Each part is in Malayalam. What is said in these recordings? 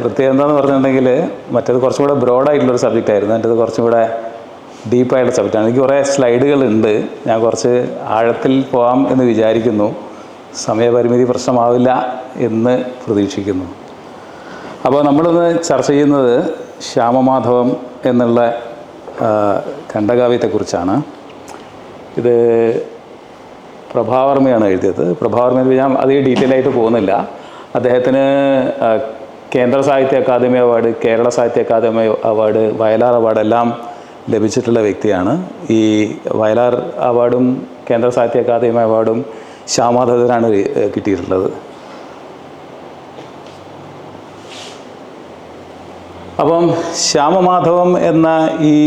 പ്രത്യേകത എന്താണെന്ന് പറഞ്ഞിട്ടുണ്ടെങ്കിൽ മറ്റേത് കുറച്ചും കൂടെ ബ്രോഡായിട്ടുള്ളൊരു സബ്ജക്റ്റ് ആയിരുന്നു, എൻ്റെത് കുറച്ചും കൂടെ ഡീപ്പായിട്ടുള്ള സബ്ജക്റ്റാണ്. എനിക്ക് കുറേ സ്ലൈഡുകളുണ്ട്, ഞാൻ കുറച്ച് ആഴത്തിൽ പോകാം എന്ന് വിചാരിക്കുന്നു. സമയപരിമിതി പ്രശ്നമാവില്ല എന്ന് പ്രതീക്ഷിക്കുന്നു. അപ്പോൾ നമ്മളിന്ന് ചർച്ച ചെയ്യുന്നത് ശ്യാമമാധവം എന്നുള്ള ഖണ്ഡകാവ്യത്തെക്കുറിച്ചാണ്. ഇത് പ്രഭാവർമ്മയാണ് എഴുതിയത്. പ്രഭാവർമ്മ ഞാൻ അധികം ഡീറ്റെയിൽ ആയിട്ട് പോകുന്നില്ല. അദ്ദേഹത്തിന് കേന്ദ്ര സാഹിത്യ അക്കാദമി അവാർഡ്, കേരള സാഹിത്യ അക്കാദമി അവാർഡ്, വയലാർ അവാർഡ് എല്ലാം ലഭിച്ചിട്ടുള്ള വ്യക്തിയാണ്. ഈ വയലാർ അവാർഡും കേന്ദ്ര സാഹിത്യ അക്കാദമി അവാർഡും ശ്യാമമാധവത്തിനാണ് കിട്ടിയിട്ടുള്ളത്. അപ്പം ശ്യാമമാധവം എന്ന ഈ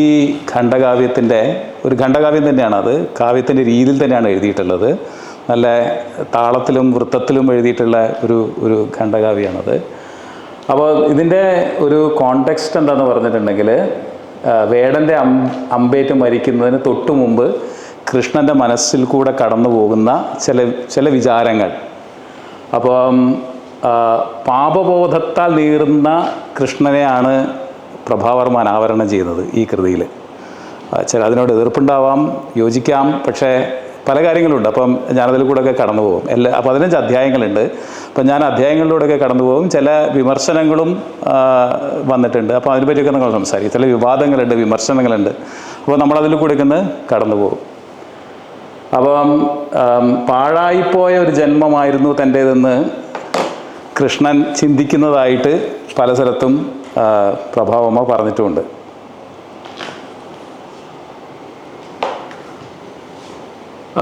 ഖണ്ഡകാവ്യത്തിൻ്റെ ഒരു ഖണ്ഡകാവ്യം തന്നെയാണ്. അത് കാവ്യത്തിൻ്റെ രീതിയിൽ തന്നെയാണ് എഴുതിയിട്ടുള്ളത്. നല്ല താളത്തിലും വൃത്തത്തിലും എഴുതിയിട്ടുള്ള ഒരു ഖണ്ഡകാവ്യമാണത്. അപ്പോൾ ഇതിൻ്റെ ഒരു കോണ്ടെക്സ്റ്റ് എന്താണെന്ന് പറഞ്ഞിട്ടുണ്ടെങ്കിൽ, വേടൻ്റെ അമ്പേറ്റ് മരിക്കുന്നതിന് തൊട്ടു മുമ്പ് കൃഷ്ണൻ്റെ മനസ്സിൽ കൂടെ കടന്നു പോകുന്ന ചില വിചാരങ്ങൾ. അപ്പം പാപബോധത്താൽ നീറുന്ന കൃഷ്ണനെയാണ് പ്രഭാവർമ്മ അനാവരണം ചെയ്യുന്നത് ഈ കൃതിയിൽ. അതിനോട് എതിർപ്പുണ്ടാവാം, യോജിക്കാം, പക്ഷേ പല കാര്യങ്ങളുണ്ട്. അപ്പം ഞാനതിൽ കൂടെയൊക്കെ കടന്നു പോകും. 15 അധ്യായങ്ങളുണ്ട്. അപ്പം ഞാൻ അധ്യായങ്ങളിലൂടെയൊക്കെ കടന്നു പോകും. ചില വിമർശനങ്ങളും വന്നിട്ടുണ്ട്. അപ്പോൾ അതിനെപ്പറ്റിയൊക്കെ നമ്മൾ സംസാരിക്കും. ചില വിവാദങ്ങളുണ്ട്, വിമർശനങ്ങളുണ്ട്. അപ്പോൾ നമ്മളതിൽ കൂടെയൊക്കെ ഒന്ന് കടന്നു പോകും. അപ്പം പാഴായിപ്പോയ ഒരു ജന്മമായിരുന്നു തൻ്റേതെന്ന് കൃഷ്ണൻ ചിന്തിക്കുന്നതായിട്ട് പല സ്ഥലത്തും പ്രഭാവർമ്മ പറഞ്ഞിട്ടുമുണ്ട്.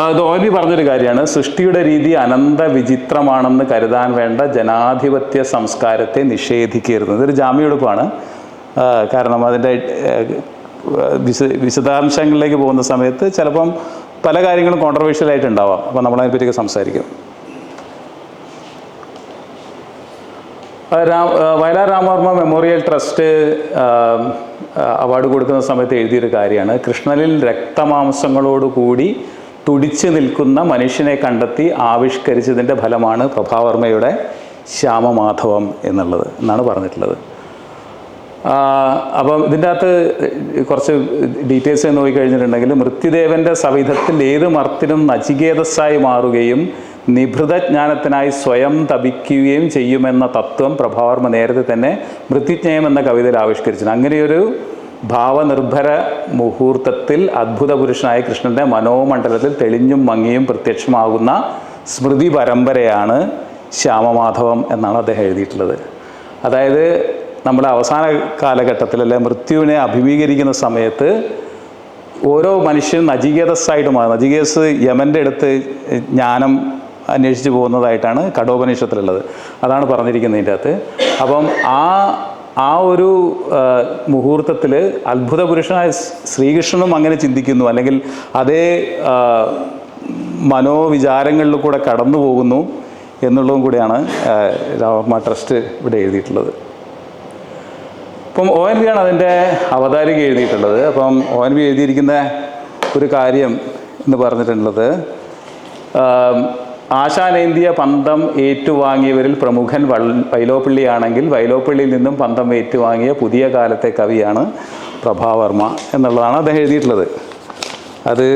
അത് ഓലി പറഞ്ഞൊരു കാര്യമാണ്, സൃഷ്ടിയുടെ രീതി അനന്ത വിചിത്രമാണെന്ന് കരുതാൻ വേണ്ട ജനാധിപത്യ സംസ്കാരത്തെ നിഷേധിക്കരുത്. ഇതൊരു ജാമ്യമെടുപ്പാണ്. കാരണം അതിൻ്റെ വിശദാംശങ്ങളിലേക്ക് പോകുന്ന സമയത്ത് ചിലപ്പം പല കാര്യങ്ങളും കോൺട്രവേഴ്ഷ്യലായിട്ട് ഉണ്ടാവാം. അപ്പം നമ്മളതിനെപ്പറ്റിയൊക്കെ സംസാരിക്കും. Vayalar Ramavarma memorial trust award കൊടുക്കുന്ന സമയത്ത് എഴുതിയൊരു കാര്യമാണ്, കൃഷ്ണനിൽ രക്തമാംസങ്ങളോടുകൂടി തുടിച്ചു നിൽക്കുന്ന മനുഷ്യനെ കണ്ടെത്തി ആവിഷ്കരിച്ചതിൻ്റെ ഫലമാണ് പ്രഭാവർമ്മയുടെ ശ്യാമമാധവം എന്നാണ് പറഞ്ഞിട്ടുള്ളത്. അപ്പം ഇതിൻ്റെ അകത്ത് കുറച്ച് ഡീറ്റെയിൽസ് നോക്കിക്കഴിഞ്ഞിട്ടുണ്ടെങ്കിൽ, മൃത്യുദേവൻ്റെ സവിധത്തിൽ ഏത് മർത്തിനും നചികേതസ്സായി മാറുകയും നിഭൃതജ്ഞാനത്തിനായി സ്വയം തപിക്കുകയും ചെയ്യുമെന്ന തത്വം പ്രഭാവർമ്മ നേരത്തെ തന്നെ മൃത്യുജ്ഞയം എന്ന കവിതയിൽ ആവിഷ്കരിച്ചു. അങ്ങനെയൊരു ഭാവനിർഭര മുഹൂർത്തത്തിൽ അദ്ഭുത പുരുഷനായ കൃഷ്ണൻ്റെ മനോമണ്ഡലത്തിൽ തെളിഞ്ഞും മങ്ങിയും പ്രത്യക്ഷമാകുന്ന സ്മൃതി പരമ്പരയാണ് ശ്യാമമാധവം എന്നാണ് അദ്ദേഹം എഴുതിയിട്ടുള്ളത്. അതായത് നമ്മുടെ അവസാന കാലഘട്ടത്തിൽ, അല്ലെ മൃത്യുവിനെ അഭിമുഖീകരിക്കുന്ന സമയത്ത് ഓരോ മനുഷ്യനും നചികേതസ്സായിട്ട് മാറും. നചികേതസ് യമൻ്റെ അടുത്ത് ജ്ഞാനം അന്വേഷിച്ച് പോകുന്നതായിട്ടാണ് കഠോപനിഷത്തിലുള്ളത്. അതാണ് പറഞ്ഞിരിക്കുന്നതിൻ്റെ അകത്ത്. അപ്പം ആ ഒരു മുഹൂർത്തത്തിൽ അത്ഭുത പുരുഷനായ ശ്രീകൃഷ്ണനും അങ്ങനെ ചിന്തിക്കുന്നു, അല്ലെങ്കിൽ അതേ മനോവിചാരങ്ങളിൽ കൂടെ കടന്നു പോകുന്നു എന്നുള്ളതും കൂടിയാണ് രാമവർമ്മ ട്രസ്റ്റ് ഇവിടെ എഴുതിയിട്ടുള്ളത്. അപ്പം ONV ആണ് അതിൻ്റെ അവതാരിക എഴുതിയിട്ടുള്ളത്. അപ്പം ONV എഴുതിയിരിക്കുന്ന ഒരു കാര്യം എന്ന് പറഞ്ഞിട്ടുള്ളത്, ആശാനേന്ത്യ പന്തം ഏറ്റുവാങ്ങിയവരിൽ പ്രമുഖൻ വൈലോപ്പിള്ളിയാണെങ്കിൽ വൈലോപ്പിള്ളിയിൽ നിന്നും പന്തം ഏറ്റുവാങ്ങിയ പുതിയ കാലത്തെ കവിയാണ് പ്രഭാവർമ്മ എന്നുള്ളതാണ് അദ്ദേഹം എഴുതിയിട്ടുള്ളത്. അത്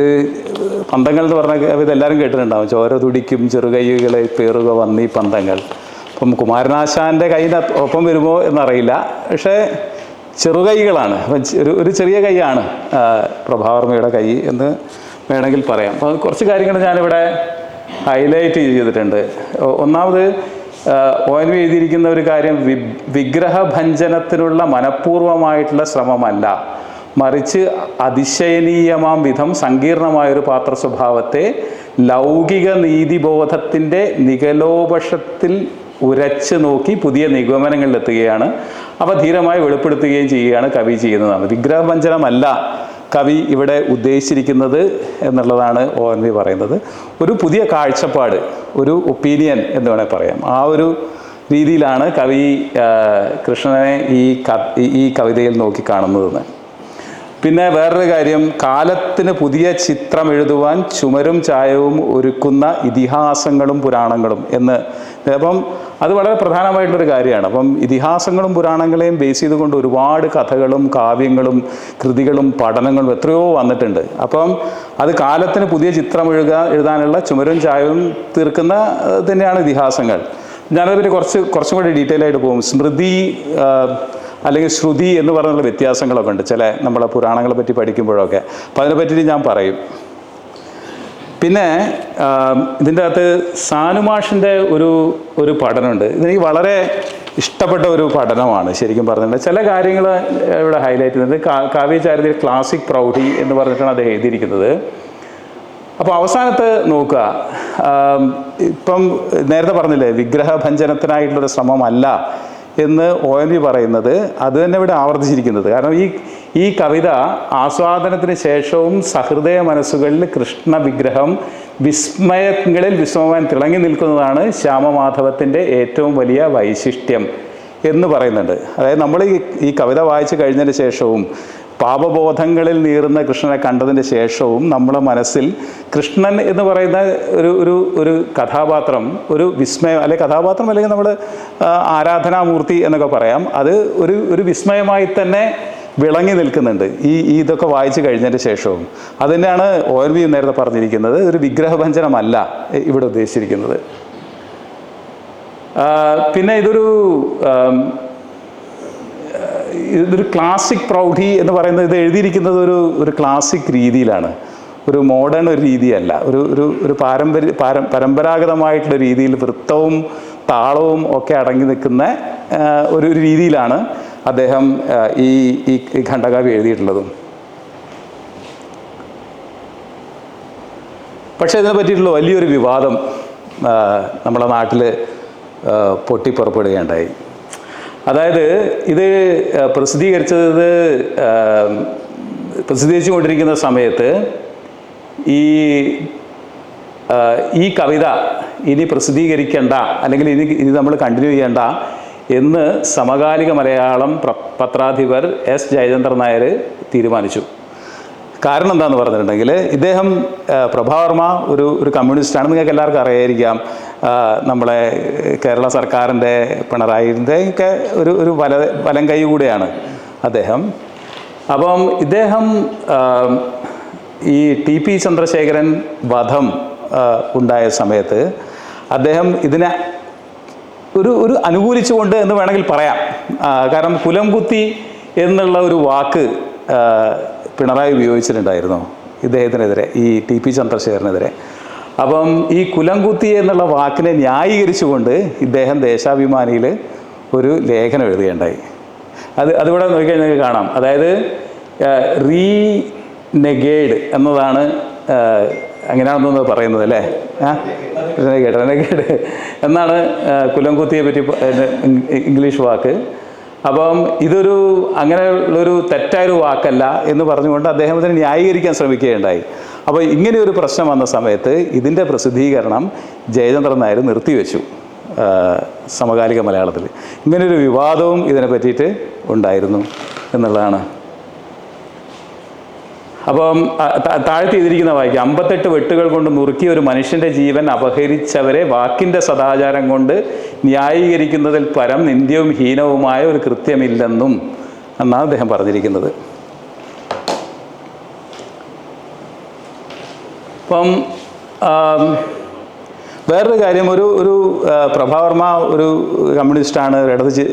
പന്തങ്ങൾ എന്ന് പറഞ്ഞ കവിത എല്ലാവരും കേട്ടിട്ടുണ്ടാവും. ചോര തുടിക്കും ചെറുകൈകളെ പേറുക വന്നീ പന്തങ്ങൾ. അപ്പം കുമാരനാശാൻ്റെ കൈൻ്റെ ഒപ്പം വരുമോ എന്നറിയില്ല, പക്ഷേ ചെറുകൈകളാണ്. അപ്പം ഒരു ചെറിയ കൈയാണ് പ്രഭാവർമ്മയുടെ കൈ എന്ന് വേണമെങ്കിൽ പറയാം. അപ്പോൾ കുറച്ച് കാര്യങ്ങൾ ഞാനിവിടെ ഹൈലൈറ്റ് ചെയ്തിട്ടുണ്ട്. ഒന്നാമത് ONV എഴുതിയിരിക്കുന്ന ഒരു കാര്യം, വിഗ്രഹഭഞ്ജനത്തിനുള്ള മനഃപൂർവമായിട്ടുള്ള ശ്രമമല്ല, മറിച്ച് അതിശയനീയമാം വിധം സങ്കീർണമായൊരു പാത്ര സ്വഭാവത്തെ ലൗകിക നീതിബോധത്തിൻ്റെ നിഗലോപക്ഷത്തിൽ ഉരച്ച് നോക്കി പുതിയ നിഗമനങ്ങളിലെത്തുകയാണ്, അവ ധീരമായി വെളിപ്പെടുത്തുകയും ചെയ്യുകയാണ് കവി ചെയ്യുന്നതാണ്. വിഗ്രഹഭഞ്ജനമല്ല കവി ഇവിടെ ഉദ്ദേശിച്ചിരിക്കുന്നത് എന്നുള്ളതാണ് ONV പറയുന്നത്. ഒരു പുതിയ കാഴ്ചപ്പാട്, ഒരു ഒപ്പീനിയൻ എന്ന് വേണമെങ്കിൽ പറയാം. ആ ഒരു രീതിയിലാണ് കവി കൃഷ്ണനെ ഈ കവിതയിൽ നോക്കി കാണുന്നതെന്ന്. പിന്നെ വേറൊരു കാര്യം, കാലത്തിന് പുതിയ ചിത്രം എഴുതുവാൻ ചുമരും ചായവും ഒരുക്കുന്ന ഇതിഹാസങ്ങളും പുരാണങ്ങളും എന്ന്. അപ്പം അത് വളരെ പ്രധാനമായിട്ടുള്ളൊരു കാര്യമാണ്. അപ്പം ഇതിഹാസങ്ങളും പുരാണങ്ങളെയും ബേസ് ചെയ്തുകൊണ്ട് ഒരുപാട് കഥകളും കാവ്യങ്ങളും കൃതികളും പഠനങ്ങളും എത്രയോ വന്നിട്ടുണ്ട്. അപ്പം അത് കാലത്തിന് പുതിയ ചിത്രം എഴുതാനുള്ള ചുമരും ചായവും തീർക്കുന്ന തന്നെയാണ് ഇതിഹാസങ്ങൾ. ഞാനതിനെ കുറച്ചും കൂടി ഡീറ്റെയിൽ ആയിട്ട് പോകും. സ്മൃതി അല്ലെങ്കിൽ ശ്രുതി എന്ന് പറഞ്ഞുള്ള വ്യത്യാസങ്ങളൊക്കെ ഉണ്ട് ചില നമ്മളെ പുരാണങ്ങളെ പറ്റി പഠിക്കുമ്പോഴൊക്കെ. അപ്പം അതിനെ പറ്റിയിട്ട് ഞാൻ പറയും. പിന്നെ ഇതിൻ്റെ അകത്ത് സാനുമാഷിൻ്റെ ഒരു പഠനമുണ്ട്. ഇതെനിക്ക് വളരെ ഇഷ്ടപ്പെട്ട ഒരു പഠനമാണ് ശരിക്കും പറഞ്ഞിട്ടുണ്ട്. ചില കാര്യങ്ങൾ ഇവിടെ ഹൈലൈറ്റ് ചെയ്യുന്നത്. കാവ്യചാരിതയിൽ ക്ലാസിക് പ്രൗഢി എന്ന് പറഞ്ഞിട്ടാണ് അത് എഴുതിയിരിക്കുന്നത്. അപ്പോൾ അവസാനത്ത് നോക്കുക, ഇപ്പം നേരത്തെ പറഞ്ഞില്ലേ വിഗ്രഹഭഞ്ജനത്തിനായിട്ടുള്ളൊരു ശ്രമമല്ല എന്ന് ONV പറയുന്നത്, അത് തന്നെ ഇവിടെ ആവർത്തിച്ചിരിക്കുന്നത്. കാരണം ഈ കവിത ആസ്വാദനത്തിന് ശേഷവും സഹൃദയ മനസ്സുകളിൽ കൃഷ്ണ വിഗ്രഹം വിസ്മയങ്ങളിൽ വിസ്മയം തിളങ്ങി നിൽക്കുന്നതാണ് ശ്യാമമാധവത്തിൻ്റെ ഏറ്റവും വലിയ വൈശിഷ്ട്യം എന്ന് പറയുന്നുണ്ട്. അതായത് നമ്മൾ ഈ കവിത വായിച്ചു കഴിഞ്ഞതിന് ശേഷവും പാപബോധങ്ങളിൽ നീറുന്ന കൃഷ്ണനെ കണ്ടതിന് ശേഷവും നമ്മുടെ മനസ്സിൽ കൃഷ്ണൻ എന്ന് പറയുന്ന ഒരു കഥാപാത്രം, ഒരു വിസ്മയം, അല്ലെങ്കിൽ കഥാപാത്രം അല്ലെങ്കിൽ നമ്മൾ ആരാധനാമൂർത്തി എന്നൊക്കെ പറയാം, അത് ഒരു വിസ്മയമായി തന്നെ വിളങ്ങി നിൽക്കുന്നുണ്ട് ഇതൊക്കെ വായിച്ചു കഴിഞ്ഞതിന് ശേഷവും. അത് തന്നെയാണ് ONV നേരത്തെ പറഞ്ഞിരിക്കുന്നത്. ഒരു വിഗ്രഹഭഞ്ജനമല്ല ഇവിടെ ഉദ്ദേശിച്ചിരിക്കുന്നത്. പിന്നെ ഇതൊരു ക്ലാസിക് പ്രൗഢി എന്ന് പറയുന്നത്, ഇത് എഴുതിയിരിക്കുന്നത് ഒരു ക്ലാസിക് രീതിയിലാണ്, ഒരു മോഡേൺ ഒരു രീതിയല്ല. ഒരു പരമ്പരാഗതമായിട്ടുള്ള രീതിയിൽ വൃത്തവും താളവും ഒക്കെ അടങ്ങി നിൽക്കുന്ന ഒരു രീതിയിലാണ് അദ്ദേഹം ഈ ഖണ്ഡകാവ്യം എഴുതിയിട്ടുള്ളതും. പക്ഷേ ഇതിനെ പറ്റിയിട്ടുള്ള വലിയൊരു വിവാദം നമ്മുടെ നാട്ടിൽ പൊട്ടിപ്പുറപ്പെടുകയുണ്ടായി. അതായത് ഇത് പ്രസിദ്ധീകരിച്ചു കൊണ്ടിരിക്കുന്ന സമയത്ത് ഈ കവിത ഇനി പ്രസിദ്ധീകരിക്കേണ്ട, അല്ലെങ്കിൽ ഇനി നമ്മൾ കണ്ടിന്യൂ ചെയ്യേണ്ട എന്ന് സമകാലിക മലയാളം പത്രാധിപർ S. ജയചന്ദ്രൻ നായർ തീരുമാനിച്ചു. കാരണം എന്താണെന്ന് പറഞ്ഞിട്ടുണ്ടെങ്കിൽ, ഇദ്ദേഹം പ്രഭാവർമ്മ ഒരു കമ്മ്യൂണിസ്റ്റാണ്. നിങ്ങൾക്ക് എല്ലാവർക്കും അറിയായിരിക്കാം. നമ്മളെ കേരള സർക്കാരിൻ്റെ പിണറായിൻ്റെ ഒക്കെ ഒരു വലം കൈ കൂടെയാണ് അദ്ദേഹം. അപ്പം ഇദ്ദേഹം ഈ TP ചന്ദ്രശേഖരൻ വധം ഉണ്ടായ സമയത്ത് അദ്ദേഹം ഇതിനെ ഒരു അനുകൂലിച്ചുകൊണ്ട് എന്ന് വേണമെങ്കിൽ പറയാം. കാരണം കുലംകുത്തി എന്നുള്ള ഒരു വാക്ക് പിണറായി ഉപയോഗിച്ചിട്ടുണ്ടായിരുന്നു ഇദ്ദേഹത്തിനെതിരെ, ഈ TP ചന്ദ്രശേഖരനെതിരെ. അപ്പം ഈ കുലംകുത്തി എന്നുള്ള വാക്കിനെ ന്യായീകരിച്ചുകൊണ്ട് ഇദ്ദേഹം ദേശാഭിമാനിയിൽ ഒരു ലേഖനം എഴുതുകയുണ്ടായി. അതിവിടെ നോക്കിക്കഴിഞ്ഞാൽ കാണാം. അതായത് റീനെഗേഡ് എന്നതാണ്, അങ്ങനെയാണെന്ന് പറയുന്നത് അല്ലേ? റെനഗേഡ് എന്നാണ് കുലംകുത്തിയെ പറ്റി ഇംഗ്ലീഷ് വാക്ക്. അപ്പം അങ്ങനെയുള്ളൊരു തെറ്റായൊരു വാക്കല്ല എന്ന് പറഞ്ഞുകൊണ്ട് അദ്ദേഹം ഇതിനെ ന്യായീകരിക്കാൻ ശ്രമിക്കുകയുണ്ടായി. അപ്പോൾ ഇങ്ങനെയൊരു പ്രശ്നം വന്ന സമയത്ത് ഇതിൻ്റെ പ്രസിദ്ധീകരണം ജയചന്ദ്രൻ നായർ നിർത്തിവെച്ചു സമകാലിക മലയാളത്തിൽ. ഇങ്ങനെയൊരു വിവാദവും ഇതിനെ പറ്റിയിട്ട് ഉണ്ടായിരുന്നു എന്നുള്ളതാണ്. അപ്പം താഴ്ത്തി എഴുതിയിരിക്കുന്ന വായിക്കാം. 58 വെട്ടുകൾ കൊണ്ട് നുറുക്കിയ ഒരു മനുഷ്യൻ്റെ ജീവൻ അപഹരിച്ചവരെ വാക്കിൻ്റെ സദാചാരം കൊണ്ട് ന്യായീകരിക്കുന്നതിൽ പരം നിന്ദ്യവും ഹീനവുമായ ഒരു കൃത്യമില്ലെന്നും എന്നാണ് അദ്ദേഹം പറഞ്ഞിരിക്കുന്നത്. അപ്പം വേറൊരു കാര്യം, ഒരു പ്രഭാവർമ്മ ഒരു കമ്മ്യൂണിസ്റ്റാണ്,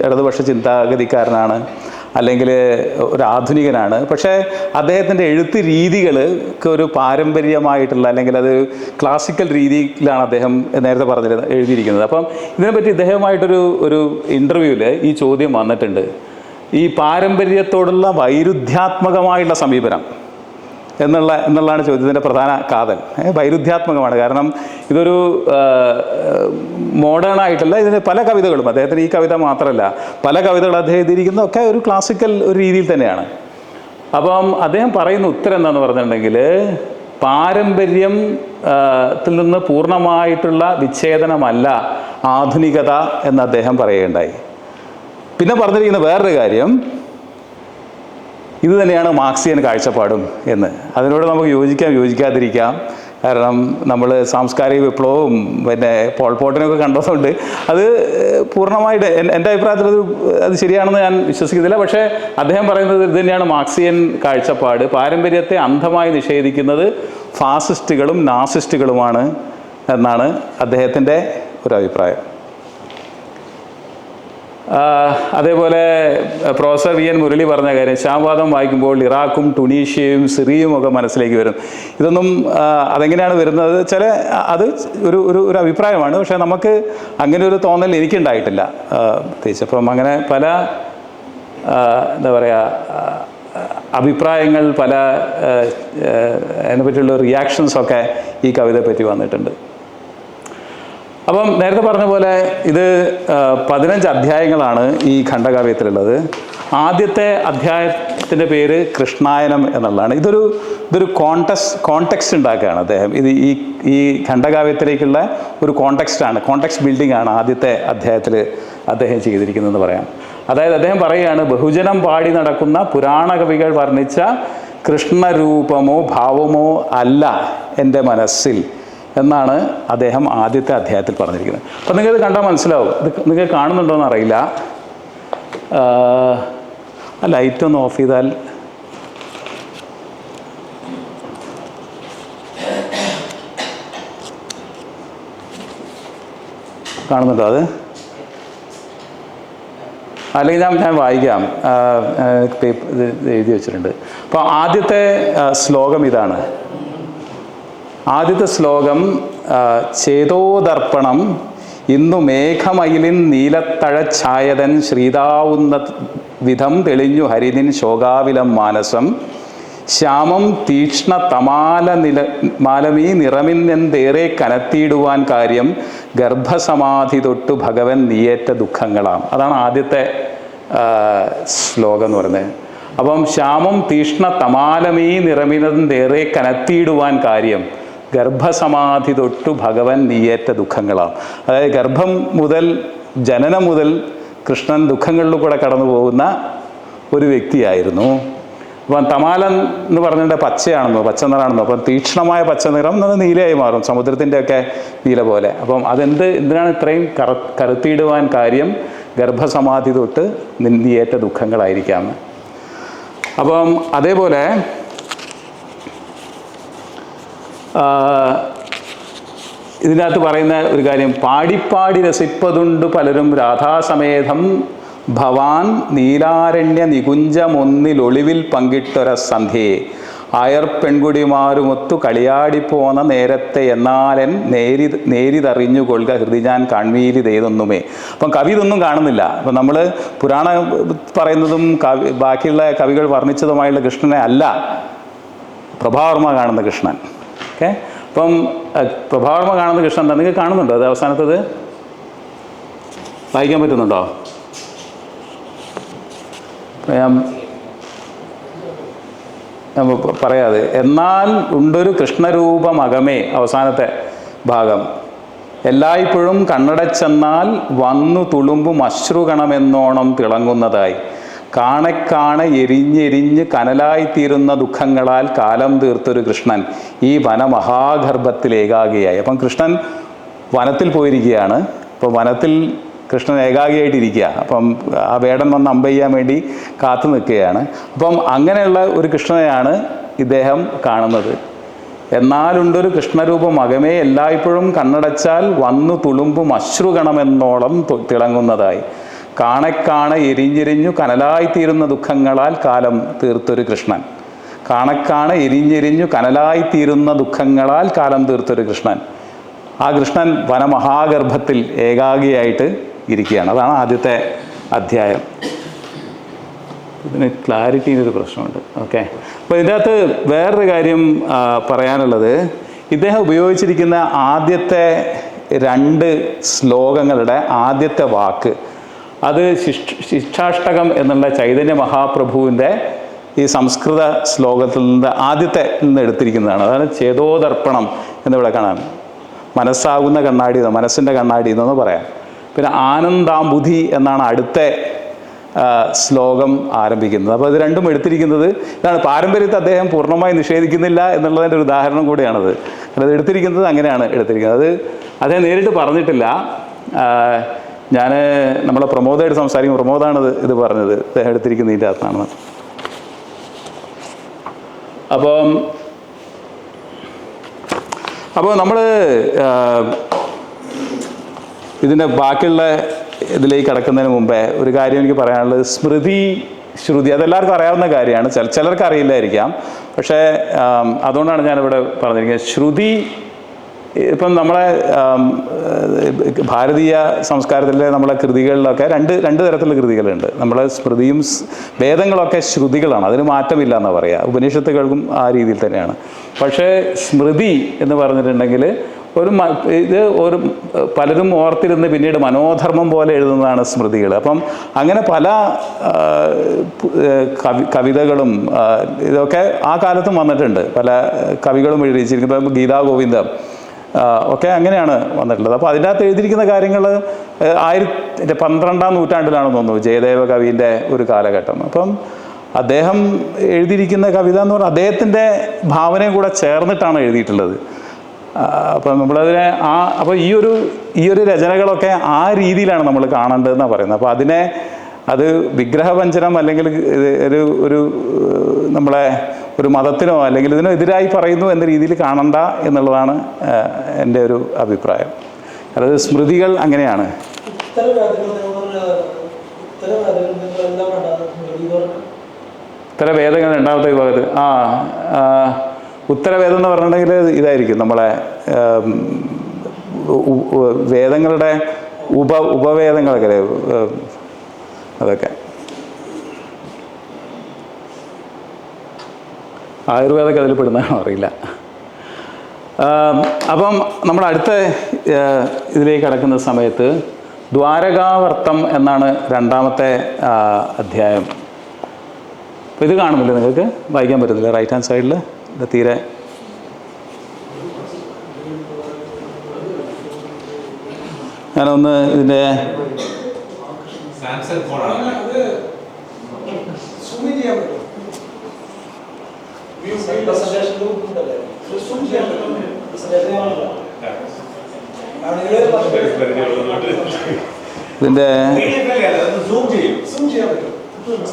ഇടതുപക്ഷ ചിന്താഗതിക്കാരനാണ്, അല്ലെങ്കിൽ ഒരു ആധുനികനാണ്. പക്ഷേ അദ്ദേഹത്തിൻ്റെ എഴുത്ത് രീതികൾക്ക് ഒരു പാരമ്പര്യമായിട്ടുള്ള, അല്ലെങ്കിൽ അത് ക്ലാസിക്കൽ രീതിയിലാണ് അദ്ദേഹം നേരത്തെ എഴുതിയിരിക്കുന്നത്. അപ്പം ഇതിനെപ്പറ്റി ഇദ്ദേഹമായിട്ടൊരു ഇൻ്റർവ്യൂവിൽ ഈ ചോദ്യം വന്നിട്ടുണ്ട്. ഈ പാരമ്പര്യത്തോടുള്ള വൈരുദ്ധ്യാത്മകമായിട്ടുള്ള സമീപനം എന്നുള്ളതാണ് ചോദ്യത്തിൻ്റെ പ്രധാന കാതൽ. വൈരുദ്ധ്യാത്മകമാണ്. കാരണം ഇതൊരു മോഡേൺ ആയിട്ടല്ല, ഇതിന് പല കവിതകളും, അദ്ദേഹത്തിന് ഈ കവിത മാത്രമല്ല പല കവിതകൾ അദ്ദേഹം എഴുതിയിരിക്കുന്നതൊക്കെ ഒരു ക്ലാസിക്കൽ ഒരു രീതിയിൽ തന്നെയാണ്. അപ്പം അദ്ദേഹം പറയുന്ന ഉത്തരം എന്താണെന്ന് പറഞ്ഞിട്ടുണ്ടെങ്കിൽ, പാരമ്പര്യത്തിൽ നിന്ന് പൂർണ്ണമായിട്ടുള്ള വിച്ഛേദനമല്ല ആധുനികത എന്ന് അദ്ദേഹം പറയുകയുണ്ടായി. പിന്നെ പറഞ്ഞിരിക്കുന്ന വേറൊരു കാര്യം, ഇത് തന്നെയാണ് മാർക്സിയൻ കാഴ്ചപ്പാടും എന്ന്. അതിനോട് നമുക്ക് യോജിക്കാതിരിക്കാം. കാരണം നമ്മൾ സാംസ്കാരിക വിപ്ലവവും പിന്നെ പോൾപോട്ടിനൊക്കെ കണ്ടതുകൊണ്ട് അത് പൂർണ്ണമായിട്ട് എൻ്റെ അഭിപ്രായത്തിൽ അത് ശരിയാണെന്ന് ഞാൻ വിശ്വസിക്കുന്നില്ല. പക്ഷേ അദ്ദേഹം പറയുന്നത് ഇത് തന്നെയാണ് മാർക്സിയൻ കാഴ്ചപ്പാട്. പാരമ്പര്യത്തെ അന്ധമായി നിഷേധിക്കുന്നത് ഫാസിസ്റ്റുകളും നാസിസ്റ്റുകളുമാണ് എന്നാണ് അദ്ദേഹത്തിൻ്റെ ഒരു അഭിപ്രായം. അതേപോലെ പ്രൊഫസർ വി എൻ മുരളി പറഞ്ഞ കാര്യം, ശ്യാംവാദം വായിക്കുമ്പോൾ ഇറാഖും ടുണീഷ്യയും സിറിയയും ഒക്കെ മനസ്സിലേക്ക് വരും. ഇതൊന്നും അതെങ്ങനെയാണ് വരുന്നത് അത് ഒരു അഭിപ്രായമാണ്. പക്ഷേ നമുക്ക് അങ്ങനെ ഒരു തോന്നൽ എനിക്കുണ്ടായിട്ടില്ല പ്രത്യേകിച്ച്. അപ്പം അങ്ങനെ പല എന്താ പറയുക അഭിപ്രായങ്ങൾ, പല അതിനെപ്പറ്റിയുള്ള റിയാക്ഷൻസൊക്കെ ഈ കവിതയെ പറ്റി വന്നിട്ടുണ്ട്. അപ്പം നേരത്തെ പറഞ്ഞ പോലെ ഇത് 15 അധ്യായങ്ങളാണ് ഈ ഖണ്ഡകാവ്യത്തിലുള്ളത്. ആദ്യത്തെ അധ്യായത്തിൻ്റെ പേര് കൃഷ്ണായനം എന്നുള്ളതാണ്. ഇതൊരു കോണ്ടെക്സ്റ്റ് ഉണ്ടാക്കുകയാണ് അദ്ദേഹം. ഇത് ഈ ഖണ്ഡകാവ്യത്തിലേക്കുള്ള ഒരു കോണ്ടെക്സ്റ്റ് ബിൽഡിംഗ് ആണ് ആദ്യത്തെ അധ്യായത്തിൽ അദ്ദേഹം ചെയ്തിരിക്കുന്നതെന്ന് പറയാം. അതായത് അദ്ദേഹം പറയുകയാണ്, ബഹുജനം പാടി നടക്കുന്ന പുരാണ കവികൾ വർണ്ണിച്ച കൃഷ്ണരൂപമോ ഭാവമോ അല്ല എൻ്റെ മനസ്സിൽ എന്നാണ് അദ്ദേഹം ആദ്യത്തെ അധ്യായത്തിൽ പറഞ്ഞിരിക്കുന്നത്. അപ്പം നിങ്ങൾക്കിത് കണ്ടാൽ മനസ്സിലാവും. ഇത് നിങ്ങൾ കാണുന്നുണ്ടോയെന്ന് അറിയില്ല. ആ ലൈറ്റ് ഒന്ന് ഓഫ് ചെയ്താൽ കാണുന്നുണ്ടോ? അത് അല്ലെങ്കിൽ ഞാൻ വായിക്കാം. ഇത് എഴുതി വെച്ചിട്ടുണ്ട്. അപ്പോൾ ആദ്യത്തെ ശ്ലോകം ഇതാണ്. ആദ്യത്തെ ശ്ലോകം, ചേതോദർപ്പണം ഇന്നു മേഘമയിലിൻ നീലത്തഴഛായതൻ ശ്രീതാവുന്ന വിധം തെളിഞ്ഞു ഹരിനിൻ ശോകാവിലം മാനസം ശ്യാമം തീക്ഷ്ണ മാലമീ നിറമിന്നെന്തേറെ കനത്തിയിടുവാൻ കാര്യം ഗർഭസമാധി തൊട്ടു ഭഗവൻ നീയേറ്റ ദുഃഖങ്ങളാം. അതാണ് ആദ്യത്തെ ശ്ലോകം എന്ന് പറയുന്നത്. അപ്പം ശ്യാമം തീക്ഷ്ണ തമാലമീ നിറമിനെന്തേറെ കനത്തിയിടുവാൻ കാര്യം ഗർഭസമാധി തൊട്ടു ഭഗവൻ നീയേറ്റ ദുഃഖങ്ങളാണ്. അതായത് ഗർഭം മുതൽ ജനനം മുതൽ കൃഷ്ണൻ ദുഃഖങ്ങളിൽ കൂടെ കടന്നു പോകുന്ന ഒരു വ്യക്തിയായിരുന്നു. അപ്പം തമാലൻ എന്ന് പറഞ്ഞിട്ട് പച്ചയാണെന്നോ, പച്ച നിറാണെന്നോ. അപ്പം തീക്ഷ്ണമായ പച്ച നിറം എന്നത് നീലയായി മാറും, സമുദ്രത്തിൻ്റെ ഒക്കെ നീല പോലെ. അപ്പം എന്തിനാണ് ഇത്രയും കറുത്തിയിടുവാൻ കാര്യം ഗർഭസമാധി തൊട്ട് നീയേറ്റ ദുഃഖങ്ങളായിരിക്കാമെന്ന്. അപ്പം അതേപോലെ ഇതിനകത്ത് പറയുന്ന ഒരു കാര്യം, പാടിപ്പാടി രസിപ്പതുണ്ട് പലരും രാധാസമേതം ഭവാൻ നീലാരണ്യ നികുഞ്ചമൊന്നിലൊളിവിൽ പങ്കിട്ടൊര സന്ധ്യയെ ആയർ പെൺകുടിമാരുമൊത്തു കളിയാടിപ്പോന്ന നേരത്തെ എന്നാലൻ നേരിതറിഞ്ഞുകൊള്ളുക ഹൃദയ ഞാൻ കാൺമീലിതേതൊന്നുമേ. അപ്പം കവി ഇതൊന്നും കാണുന്നില്ല. അപ്പം നമ്മൾ പുരാണ പറയുന്നതും ബാക്കിയുള്ള കവികൾ വർണ്ണിച്ചതുമായുള്ള കൃഷ്ണനെ അല്ല പ്രഭാവർമ്മ കാണുന്ന കൃഷ്ണൻ. ഓക്കെ, അപ്പം പ്രഭാവർമ്മ കാണുന്ന കൃഷ്ണൻ എന്താ നിങ്ങൾക്ക് കാണുന്നുണ്ടോ? അത് അവസാനത്തത് വായിക്കാൻ പറ്റുന്നുണ്ടോ? ഞാൻ പറയാതെ, എന്നാൽ ഉണ്ടൊരു കൃഷ്ണരൂപമകമേ, അവസാനത്തെ ഭാഗം, എല്ലായ്പ്പോഴും കണ്ണടച്ചെന്നാൽ വന്നു തുളുമ്പും അശ്രുകണമെന്നോണം തിളങ്ങുന്നതായി കാണെ എരിഞ്ഞെരിഞ്ഞ് കനലായിത്തീരുന്ന ദുഃഖങ്ങളാൽ കാലം തീർത്തൊരു കൃഷ്ണൻ ഈ വനമഹാഗർഭത്തിൽ ഏകാഗിയായി. അപ്പം കൃഷ്ണൻ വനത്തിൽ പോയിരിക്കുകയാണ്. അപ്പോൾ വനത്തിൽ കൃഷ്ണൻ ഏകാഗിയായിട്ടിരിക്കുക. അപ്പം ആ വേടൻ വന്ന് അമ്പെയ്യാൻ വേണ്ടി കാത്തു നിൽക്കുകയാണ്. അപ്പം അങ്ങനെയുള്ള ഒരു കൃഷ്ണനെയാണ് ഇദ്ദേഹം കാണുന്നത്. എന്നാലുണ്ടൊരു കൃഷ്ണരൂപം അകമേ എല്ലായ്പ്പോഴും കണ്ണടച്ചാൽ വന്നു തുളുമ്പും അശ്രുകണമെന്നോളം തിളങ്ങുന്നതായി കാണെ എരിഞ്ഞെരിഞ്ഞു കനലായിത്തീരുന്ന ദുഃഖങ്ങളാൽ കാലം തീർത്തൊരു കൃഷ്ണൻ. കാണെ എരിഞ്ഞെരിഞ്ഞു കനലായിത്തീരുന്ന ദുഃഖങ്ങളാൽ കാലം തീർത്തൊരു കൃഷ്ണൻ. ആ കൃഷ്ണൻ വനമഹാഗർഭത്തിൽ ഏകാഗിയായിട്ട് ഇരിക്കുകയാണ്. അതാണ് ആദ്യത്തെ അധ്യായം. ഇതിന് ക്ലാരിറ്റിയിലൊരു പ്രശ്നമുണ്ട്. ഓക്കെ, അപ്പോൾ ഇതിൻ്റെ അകത്ത് വേറൊരു കാര്യം പറയാനുള്ളത്, ഇദ്ദേഹം ഉപയോഗിച്ചിരിക്കുന്ന ആദ്യത്തെ 2 ശ്ലോകങ്ങളുടെ ആദ്യത്തെ വാക്ക് അത് ശിക്ഷാഷ്ടകം എന്നുള്ള ചൈതന്യ മഹാപ്രഭുവിൻ്റെ ഈ സംസ്കൃത ശ്ലോകത്തിൽ നിന്ന് എടുത്തിരിക്കുന്നതാണ്. അതാണ് ചേതോദർപ്പണം എന്നിവിടെ കാണാൻ. മനസ്സാകുന്ന കണ്ണാടി, മനസ്സിൻ്റെ കണ്ണാടി എന്നൊന്ന് പറയാം. പിന്നെ ആനന്ദാംബുധി എന്നാണ് അടുത്ത ശ്ലോകം ആരംഭിക്കുന്നത്. അപ്പോൾ ഇത് രണ്ടും എടുത്തിരിക്കുന്നത് ഇതാണ്. പാരമ്പര്യത്തെ അദ്ദേഹം പൂർണ്ണമായി നിഷേധിക്കുന്നില്ല എന്നുള്ളതിൻ്റെ ഒരു ഉദാഹരണം കൂടിയാണത്. അത് എടുത്തിരിക്കുന്നത് അങ്ങനെയാണ് എടുത്തിരിക്കുന്നത്. അത് അദ്ദേഹം നേരിട്ട് പറഞ്ഞിട്ടില്ല. ഞാൻ നമ്മളെ പ്രമോദായിട്ട് സംസാരിക്കും, പ്രമോദാണ് ഇത് പറഞ്ഞത്, അദ്ദേഹം എടുത്തിരിക്കുന്നതിൻ്റെ അകത്താണെന്ന്. അപ്പോൾ നമ്മൾ ഇതിൻ്റെ ബാക്കിയുള്ള ഇതിലേക്ക് കടക്കുന്നതിന് മുമ്പേ ഒരു കാര്യം എനിക്ക് പറയാനുള്ളത്, സ്മൃതി ശ്രുതി അതെല്ലാവർക്കും അറിയാവുന്ന കാര്യമാണ്, ചിലർക്ക് അറിയില്ലായിരിക്കാം. പക്ഷേ അതുകൊണ്ടാണ് ഞാനിവിടെ പറഞ്ഞിരിക്കുന്നത്. ശ്രുതി ഇപ്പം നമ്മളെ ഭാരതീയ സംസ്കാരത്തിലെ നമ്മളെ കൃതികളിലൊക്കെ രണ്ട് തരത്തിലുള്ള കൃതികളുണ്ട്. നമ്മളെ സ്മൃതിയും വേദങ്ങളൊക്കെ ശ്രുതികളാണ്, അതിന് മാറ്റമില്ല എന്നാണ് പറയുക. ഉപനിഷത്തുകൾക്കും ആ രീതിയിൽ തന്നെയാണ്. പക്ഷേ സ്മൃതി എന്ന് പറഞ്ഞിട്ടുണ്ടെങ്കിൽ ഒരു പലരും ഓർത്തിരുന്ന് പിന്നീട് മനോധർമ്മം പോലെ എഴുതുന്നതാണ് സ്മൃതികൾ. അപ്പം അങ്ങനെ പല കവിതകളും ഇതൊക്കെ ആ കാലത്തും വന്നിട്ടുണ്ട്. പല കവികളും എഴുതിയിരിക്കുന്നത്. ഇപ്പം ഗീതാ ഗോവിന്ദം ഒക്കെ അങ്ങനെയാണ് വന്നിട്ടുള്ളത്. അപ്പോൾ അതിൻ്റെ അകത്ത് എഴുതിയിരിക്കുന്ന കാര്യങ്ങൾ 12ാം നൂറ്റാണ്ടിലാണെന്ന് തോന്നുന്നു, ജയദേവ കവിൻ്റെ ഒരു കാലഘട്ടം. അപ്പം അദ്ദേഹം എഴുതിയിരിക്കുന്ന കവിത എന്ന് പറഞ്ഞാൽ അദ്ദേഹത്തിൻ്റെ ഭാവനയും കൂടെ ചേർന്നിട്ടാണ് എഴുതിയിട്ടുള്ളത്. അപ്പം നമ്മളതിനെ അപ്പോൾ ഈ ഒരു രചനകളൊക്കെ ആ രീതിയിലാണ് നമ്മൾ കാണേണ്ടതെന്നാണ് പറയുന്നത്. അപ്പോൾ അത് വിഗ്രഹവഞ്ചനം അല്ലെങ്കിൽ ഒരു നമ്മളെ ഒരു മതത്തിനോ അല്ലെങ്കിൽ ഇതിനോ എതിരായി പറയുന്നു എന്ന രീതിയിൽ കാണണ്ട എന്നുള്ളതാണ് എൻ്റെ ഒരു അഭിപ്രായം. അതായത് സ്മൃതികൾ അങ്ങനെയാണ്. ഉത്തരവേദങ്ങൾ രണ്ടാമത്തെ വിഭാഗത്തിൽ ഉത്തരവേദം എന്ന് പറഞ്ഞിട്ടുണ്ടെങ്കിൽ ഇതായിരിക്കും നമ്മളെ വേദങ്ങളുടെ ഉപവേദങ്ങളൊക്കെ അതൊക്കെ. ആയുർവേദമൊക്കെ അതിൽ പെടുന്നതാണോ അറിയില്ല. അപ്പം നമ്മൾ അടുത്ത ഇതിലേക്ക് കടക്കുന്ന സമയത്ത് ദ്വാരകാവർത്തം എന്നാണ് രണ്ടാമത്തെ അധ്യായം. അപ്പോൾ ഇത് കാണുന്നില്ല, നിങ്ങൾക്ക് വായിക്കാൻ പറ്റുന്നില്ല റൈറ്റ് ഹാൻഡ് സൈഡിൽ തീരെ. ഞാനൊന്ന് ഇതിൻ്റെ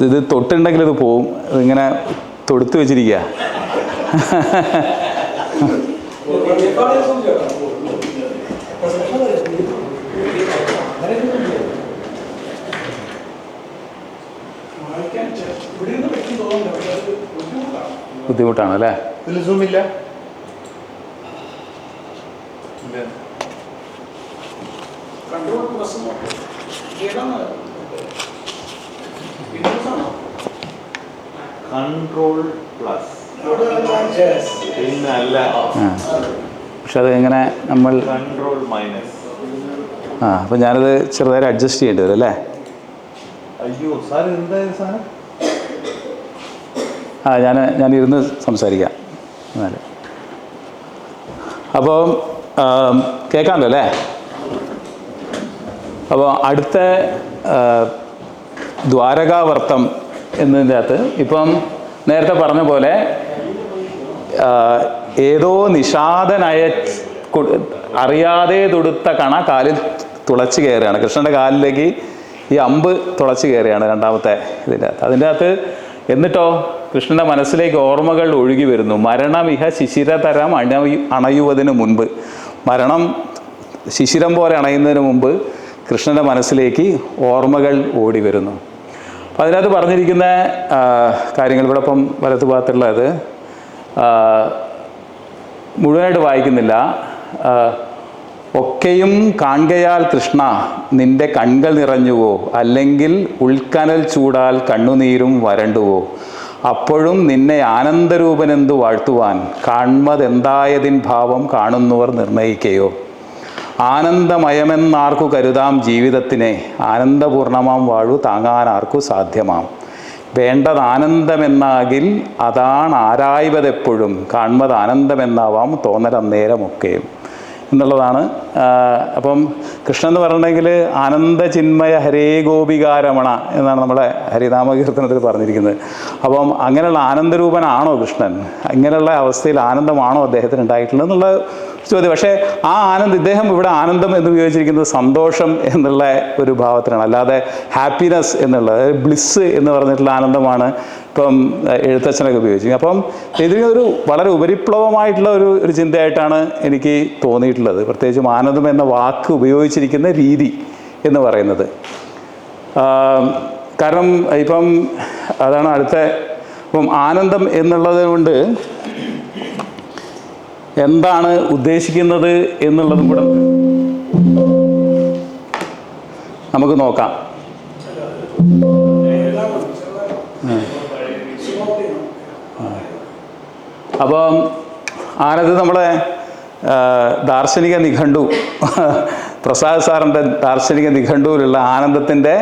ഇത് തൊട്ടുണ്ടെങ്കിൽ ഇത് പോവും. ഇതിങ്ങനെ തൊടുത്ത് വെച്ചിരിക്കുക. ബുദ്ധിമുട്ടാണ് അല്ലേ? പക്ഷെ അത് എങ്ങനെ നമ്മൾ അപ്പം ഞാനത് ചെറുതായി അഡ്ജസ്റ്റ് ചെയ്യേണ്ടി വരും അല്ലേ? ഞാനിരുന്ന് സംസാരിക്കാം. അപ്പോൾ കേൾക്കാമല്ലോ അല്ലേ? അപ്പോൾ അടുത്ത ദ്വാരകാവർത്തം എന്നതിൻ്റെ അകത്ത് ഇപ്പം നേരത്തെ പറഞ്ഞ പോലെ ഏതോ നിഷാദനായ അറിയാതെ തൊടുത്ത കണ കാലിൽ തുളച്ച് കയറുകയാണ്. കൃഷ്ണൻ്റെ കാലിലേക്ക് ഈ അമ്പ് തുളച്ച് കയറുകയാണ് രണ്ടാമത്തെ ഇതിൻ്റെ അകത്ത്. അതിൻ്റെ അകത്ത് എന്നിട്ടോ കൃഷ്ണൻ്റെ മനസ്സിലേക്ക് ഓർമ്മകൾ ഒഴുകി വരുന്നു. മരണമിഹ ശിശിരതരം അണയുവതിന് മുൻപ്, മരണം ശിശിരം പോലെ അണയുന്നതിന് മുമ്പ് കൃഷ്ണൻ്റെ മനസ്സിലേക്ക് ഓർമ്മകൾ ഓടി വരുന്നു. അപ്പം അതിനകത്ത് പറഞ്ഞിരിക്കുന്ന കാര്യങ്ങൾ ഇവിടെ ഇപ്പം വലത്ത് ഭാഗത്തുള്ളത് മുഴുവനായിട്ട് വായിക്കുന്നില്ല. ഒക്കെയും കാണുകയാൽ കൃഷ്ണ നിന്റെ കൺകൾ നിറഞ്ഞുവോ, അല്ലെങ്കിൽ ഉൾക്കനൽ ചൂടാൽ കണ്ണുനീരും വരണ്ടുവോ, അപ്പോഴും നിന്നെ ആനന്ദരൂപനെന്തു വാഴ്ത്തുവാൻ കാൺമതെന്തായതിൻ ഭാവം കാണുന്നവർ നിർണയിക്കയോ. ആനന്ദമയമെന്നാർക്കു കരുതാം ജീവിതത്തിനെ, ആനന്ദപൂർണമാം വാഴു താങ്ങാൻ ആർക്കു സാധ്യമാം. വേണ്ടത് ആനന്ദമെന്നാകിൽ അതാണ് ആരായ്വതെപ്പോഴും, കാൺമത് ആനന്ദമെന്നാവാം തോന്നലന്നേരമൊക്കെയും. എന്നുള്ളതാണ്. അപ്പം കൃഷ്ണൻ എന്ന് പറഞ്ഞിട്ടുണ്ടെങ്കിൽ ആനന്ദ ചിന്മയ ഹരേ ഗോപികാരമണ എന്നാണ് നമ്മളെ ഹരിനാമകീർത്തനത്തിൽ പറഞ്ഞിരിക്കുന്നത്. അപ്പം അങ്ങനെയുള്ള ആനന്ദരൂപനാണോ കൃഷ്ണൻ? ഇങ്ങനെയുള്ള അവസ്ഥയിൽ ആനന്ദമാണോ അദ്ദേഹത്തിന് ഉണ്ടായിട്ടുള്ളത് എന്നുള്ള ചോദ്യം. പക്ഷേ ആ ആനന്ദം, ഇദ്ദേഹം ഇവിടെ ആനന്ദം എന്ന് ഉപയോഗിച്ചിരിക്കുന്നത് സന്തോഷം എന്നുള്ള ഒരു ഭാവത്തിലാണ്, അല്ലാതെ ഹാപ്പിനെസ് എന്നുള്ള ബ്ലിസ് എന്ന് പറഞ്ഞിട്ടുള്ള ആനന്ദമാണ് ഇപ്പം എഴുത്തച്ഛനൊക്കെ ഉപയോഗിച്ചത്. അപ്പം ഇതിനൊരു വളരെ ഉപരിപ്ലവമായിട്ടുള്ള ഒരു ചിന്തയായിട്ടാണ് എനിക്ക് തോന്നിയിട്ടുള്ളത്, പ്രത്യേകിച്ചും ആനന്ദം എന്ന വാക്ക് ഉപയോഗിച്ചിരിക്കുന്ന രീതി എന്ന് പറയുന്നത്. കാരണം ഇപ്പം അതാണ് അടുത്ത. ഇപ്പം ആനന്ദം എന്നുള്ളത് കൊണ്ട് എന്താണ് ഉദ്ദേശിക്കുന്നത് എന്നുള്ളതും കൂടെ നമുക്ക് നോക്കാം. അപ്പം ആനന്ദം നമ്മളെ ദാർശനിക നിഘണ്ടു, പ്രസാദ് സാറിൻ്റെ ദാർശനിക നിഘണ്ടുവിലുള്ള ആനന്ദത്തിൻ്റെ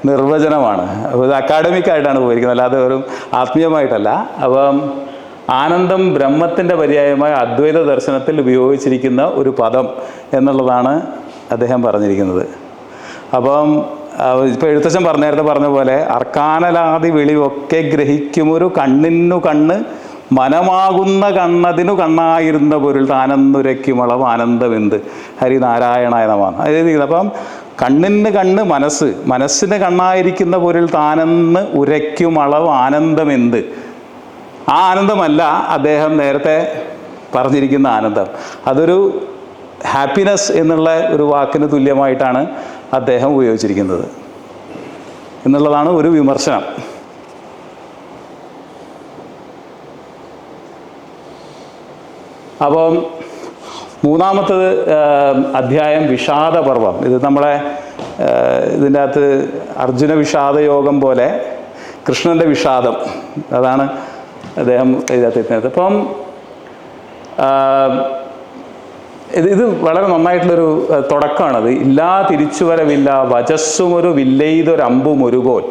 നിർവചനമാണ്. അപ്പോൾ ഇത് അക്കാഡമിക്കായിട്ടാണ് പോയിരിക്കുന്നത്, അല്ലാതെ വെറും ആത്മീയമായിട്ടല്ല. അപ്പം ആനന്ദം ബ്രഹ്മത്തിൻ്റെ പര്യായമായ അദ്വൈത ദർശനത്തിൽ ഉപയോഗിച്ചിരിക്കുന്ന ഒരു പദം എന്നുള്ളതാണ് അദ്ദേഹം പറഞ്ഞിരിക്കുന്നത്. അപ്പം ഇപ്പോൾ എഴുത്തച്ഛൻ നേരത്തെ പറഞ്ഞ പോലെ അർക്കാനലാദി വെളിവൊക്കെ ഗ്രഹിക്കുമൊരു കണ്ണിനു കണ്ണ് മനമാകുന്ന കണ്ണതിനു കണ്ണായിരുന്ന പൊരുൾ താനെന്നുരയ്ക്കുമളവ് ആനന്ദമെന്ത് ഹരിനാരായണായ നമഃ. അതായത് അപ്പം കണ്ണിന് കണ്ണ് മനസ്സിന് കണ്ണായിരിക്കുന്ന പൊരുൾ താനെന്ന് ഉരയ്ക്കുമളവ് ആനന്ദമെന്ത്. ആ ആനന്ദമല്ല അദ്ദേഹം നേരത്തെ പറഞ്ഞിരിക്കുന്ന ആനന്ദം. അതൊരു ഹാപ്പിനെസ് എന്നുള്ള ഒരു വാക്കിന് തുല്യമായിട്ടാണ് അദ്ദേഹം ഉപയോഗിച്ചിരിക്കുന്നത് എന്നുള്ളതാണ് ഒരു വിമർശനം. അപ്പം മൂന്നാമത്തത് അധ്യായം വിഷാദപർവം. ഇത് നമ്മളെ ഇതിൻ്റെ അകത്ത് അർജുന വിഷാദയോഗം പോലെ കൃഷ്ണൻ്റെ വിഷാദം, അതാണ് അദ്ദേഹം ഇതിനകത്ത്. അപ്പം ഇത് വളരെ നന്നായിട്ടുള്ളൊരു തുടക്കമാണത്. ഇല്ലാ തിരിച്ചുവരവില്ല വചസ്സുമൊരു വില്ലെയ്തൊരമ്പും ഒരുപോൽ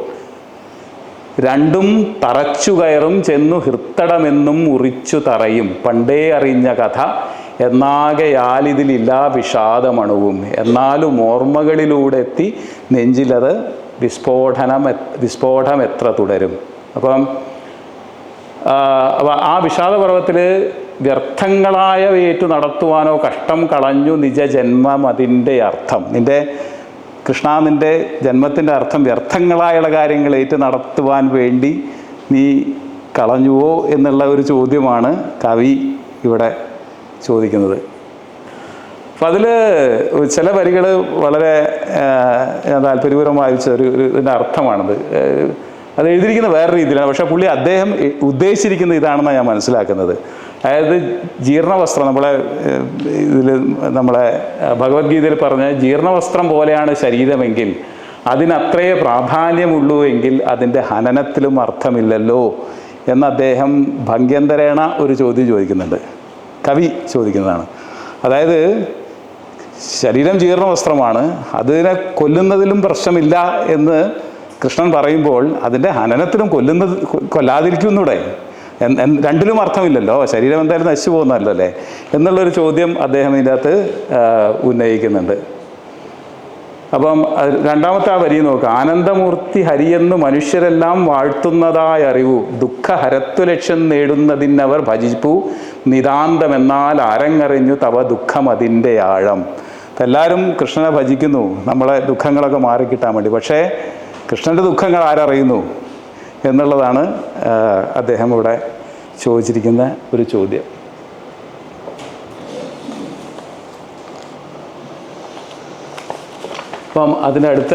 രണ്ടും തറച്ചു കയറും ചെന്നു ഹൃത്തടമെന്നും ഉറിച്ചു തറയും പണ്ടേ അറിഞ്ഞ കഥ എന്നാകയാലിതിലില്ലാ വിഷാദമണുവും എന്നാലും ഓർമ്മകളിലൂടെ എത്തി നെഞ്ചിലത് വിസ്ഫോടനം എത്ര തുടരും. അപ്പം ആ വിഷാദപർവത്തിൽ വ്യർത്ഥങ്ങളായവയേറ്റു നടത്തുവാനോ കഷ്ടം കളഞ്ഞു നിജ ജന്മം അതിൻ്റെ അർത്ഥം. നിൻ്റെ ജന്മത്തിൻ്റെ അർത്ഥം വ്യർത്ഥങ്ങളായുള്ള കാര്യങ്ങൾ ഏറ്റു നടത്തുവാൻ വേണ്ടി നീ കളഞ്ഞുവോ എന്നുള്ള ഒരു ചോദ്യമാണ് കവി ഇവിടെ ചോദിക്കുന്നത്. അപ്പം അതിൽ ചില വരികൾ വളരെ താല്പര്യപൂർവ്വം വായിച്ച ഇതിൻ്റെ അർത്ഥമാണത്. അത് എഴുതിയിരിക്കുന്ന വേറെ രീതിയിലാണ്, പക്ഷേ അദ്ദേഹം ഉദ്ദേശിച്ചിരിക്കുന്നത് ഇതാണെന്നാണ് ഞാൻ മനസ്സിലാക്കുന്നത്. അതായത് ജീർണവസ്ത്രം, നമ്മളെ ഭഗവത്ഗീതയിൽ പറഞ്ഞ ജീർണവസ്ത്രം പോലെയാണ് ശരീരമെങ്കിൽ അതിനത്രേ പ്രാധാന്യമുള്ളൂ എങ്കിൽ അതിൻ്റെ ഹനനത്തിലും അർത്ഥമില്ലല്ലോ എന്ന് അദ്ദേഹം ഭംഗ്യന്തരേണ ഒരു ചോദ്യം ചോദിക്കുന്നുണ്ട്, കവി ചോദിക്കുന്നതാണ്. അതായത് ശരീരം ജീർണവസ്ത്രമാണ്, അതിനെ കൊല്ലുന്നതിലും പ്രശ്നമില്ല എന്ന് കൃഷ്ണൻ പറയുമ്പോൾ അതിൻ്റെ ഹനനത്തിലും കൊല്ലാതിരിക്കുന്നൂടെ? രണ്ടിലും അർത്ഥമില്ലല്ലോ, ശരീരം എന്തായാലും നശിച്ചു പോകുന്നതല്ലോ അല്ലേ എന്നുള്ളൊരു ചോദ്യം അദ്ദേഹം ഇതിൻ്റെ അകത്ത് ഉന്നയിക്കുന്നുണ്ട്. അപ്പം രണ്ടാമത്തെ ആ വരി നോക്കുക. ആനന്ദമൂർത്തി ഹരിയെന്ന് മനുഷ്യരെല്ലാം വാഴ്ത്തുന്നതായ അറിവു ദുഃഖഹരത്വലക്ഷ്യം നേടുന്നതിനവർ ഭജിപ്പു നിതാന്തമെന്നാൽ ആരങ്ങറിഞ്ഞു തവ ദുഃഖം അതിൻ്റെ ആഴം. അപ്പം എല്ലാവരും കൃഷ്ണനെ ഭജിക്കുന്നു നമ്മളെ ദുഃഖങ്ങളൊക്കെ മാറിക്കിട്ടാൻ വേണ്ടി, പക്ഷേ കൃഷ്ണൻ്റെ ദുഃഖങ്ങൾ ആരറിയുന്നു എന്നുള്ളതാണ് അദ്ദേഹം ഇവിടെ ചോദിച്ചിരിക്കുന്ന ഒരു ചോദ്യം. അപ്പം അതിനടുത്ത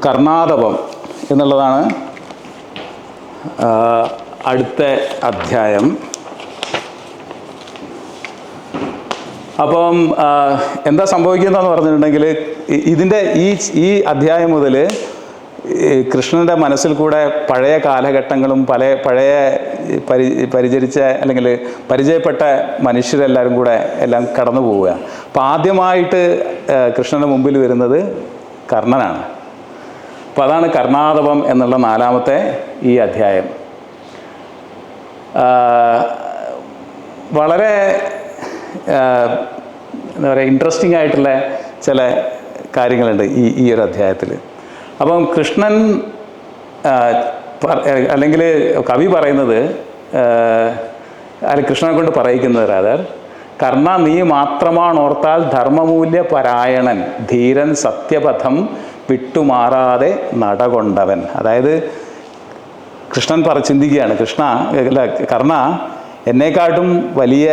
കർണാടകം എന്നുള്ളതാണ് അടുത്ത അധ്യായം. അപ്പം എന്താ സംഭവിക്കുന്നതെന്ന് പറഞ്ഞിട്ടുണ്ടെങ്കിൽ ഇതിൻ്റെ ഈ അധ്യായം മുതൽ കൃഷ്ണൻ്റെ മനസ്സിൽ കൂടെ പഴയ കാലഘട്ടങ്ങളും പഴയ പരിചരിച്ച അല്ലെങ്കിൽ പരിചയപ്പെട്ട മനുഷ്യരെല്ലാവരും കൂടെ എല്ലാം കടന്നു പോവുക. അപ്പം ആദ്യമായിട്ട് കൃഷ്ണൻ്റെ മുമ്പിൽ വരുന്നത് കർണനാണ്. അപ്പം അതാണ് കർണാടകം എന്നുള്ള നാലാമത്തെ ഈ അധ്യായം. വളരെ എന്താ പറയുക ഇൻട്രസ്റ്റിംഗ് ആയിട്ടുള്ള ചില കാര്യങ്ങളുണ്ട് ഈ ഒരു അധ്യായത്തിൽ. അപ്പം കൃഷ്ണൻ അല്ലെങ്കിൽ കവി പറയുന്നത്, അല്ല കൃഷ്ണനെ കൊണ്ട് പറയിക്കുന്നത് രാധർ, കർണ നീ മാത്രമാണോർത്താൽ ധർമ്മമൂല്യ പരായണൻ ധീരൻ സത്യപഥം വിട്ടുമാറാതെ നടകൊണ്ടവൻ. അതായത് കൃഷ്ണൻ ചിന്തിക്കുകയാണ്, കർണ എന്നെക്കാട്ടും വലിയ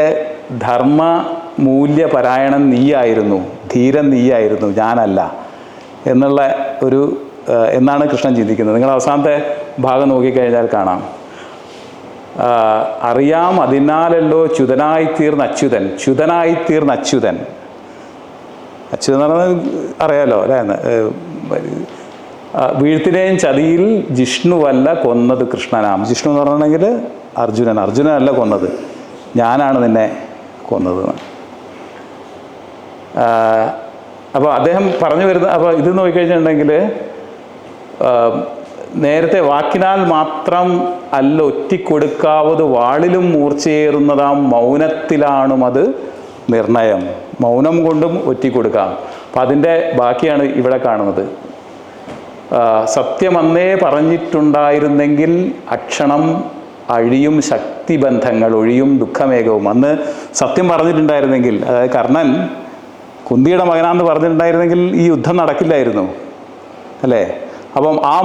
ധർമ്മമൂല്യപരായണൻ നീയായിരുന്നു, ധീരൻ നീയായിരുന്നു, ഞാനല്ല എന്നുള്ള എന്നാണ് കൃഷ്ണൻ ചിന്തിക്കുന്നത്. നിങ്ങൾ അവസാനത്തെ ഭാഗം നോക്കിക്കഴിഞ്ഞാൽ കാണാം, അറിയാം അതിനാലല്ലോ ച്യുതനായിത്തീർന്ന അച്യുതൻ, ച്യുതനായിത്തീർന്ന അച്യുതൻ. അച്യുതൻ എന്ന് പറഞ്ഞാൽ അറിയാലോ അല്ലേ, വീഴ്ത്തിനെയും ചതിയിൽ ജിഷ്ണുവല്ല കൊന്നത് കൃഷ്ണനാം. ജിഷ്ണു എന്ന് പറഞ്ഞിട്ടുണ്ടെങ്കിൽ അർജുനനല്ല കൊന്നത്, ഞാനാണ് നിന്നെ കൊന്നത്. അപ്പോൾ അദ്ദേഹം പറഞ്ഞു വരുന്ന, അപ്പോൾ ഇത് നോക്കിക്കഴിഞ്ഞിട്ടുണ്ടെങ്കിൽ നേരത്തെ വാക്കിനാൽ മാത്രം അല്ല ഒറ്റിക്കൊടുക്കാവത് വാളിലും മൂർച്ചയേറുന്നതാം മൗനത്തിലാണുമത് നിർണയം. മൗനം കൊണ്ടും ഒറ്റിക്കൊടുക്കാം. അപ്പം അതിൻ്റെ ബാക്കിയാണ് ഇവിടെ കാണുന്നത്. സത്യമന്നേ പറഞ്ഞിട്ടുണ്ടായിരുന്നെങ്കിൽ അക്ഷണം അഴിയും ശക്തിബന്ധങ്ങൾ ഒഴിയും ദുഃഖമേഘവും. അന്ന് സത്യം പറഞ്ഞിട്ടുണ്ടായിരുന്നെങ്കിൽ, അതായത് കർണൻ കുന്തിയുടെ മകനാന്ന് പറഞ്ഞിട്ടുണ്ടായിരുന്നെങ്കിൽ ഈ യുദ്ധം നടക്കില്ലായിരുന്നു അല്ലേ. അപ്പം ആ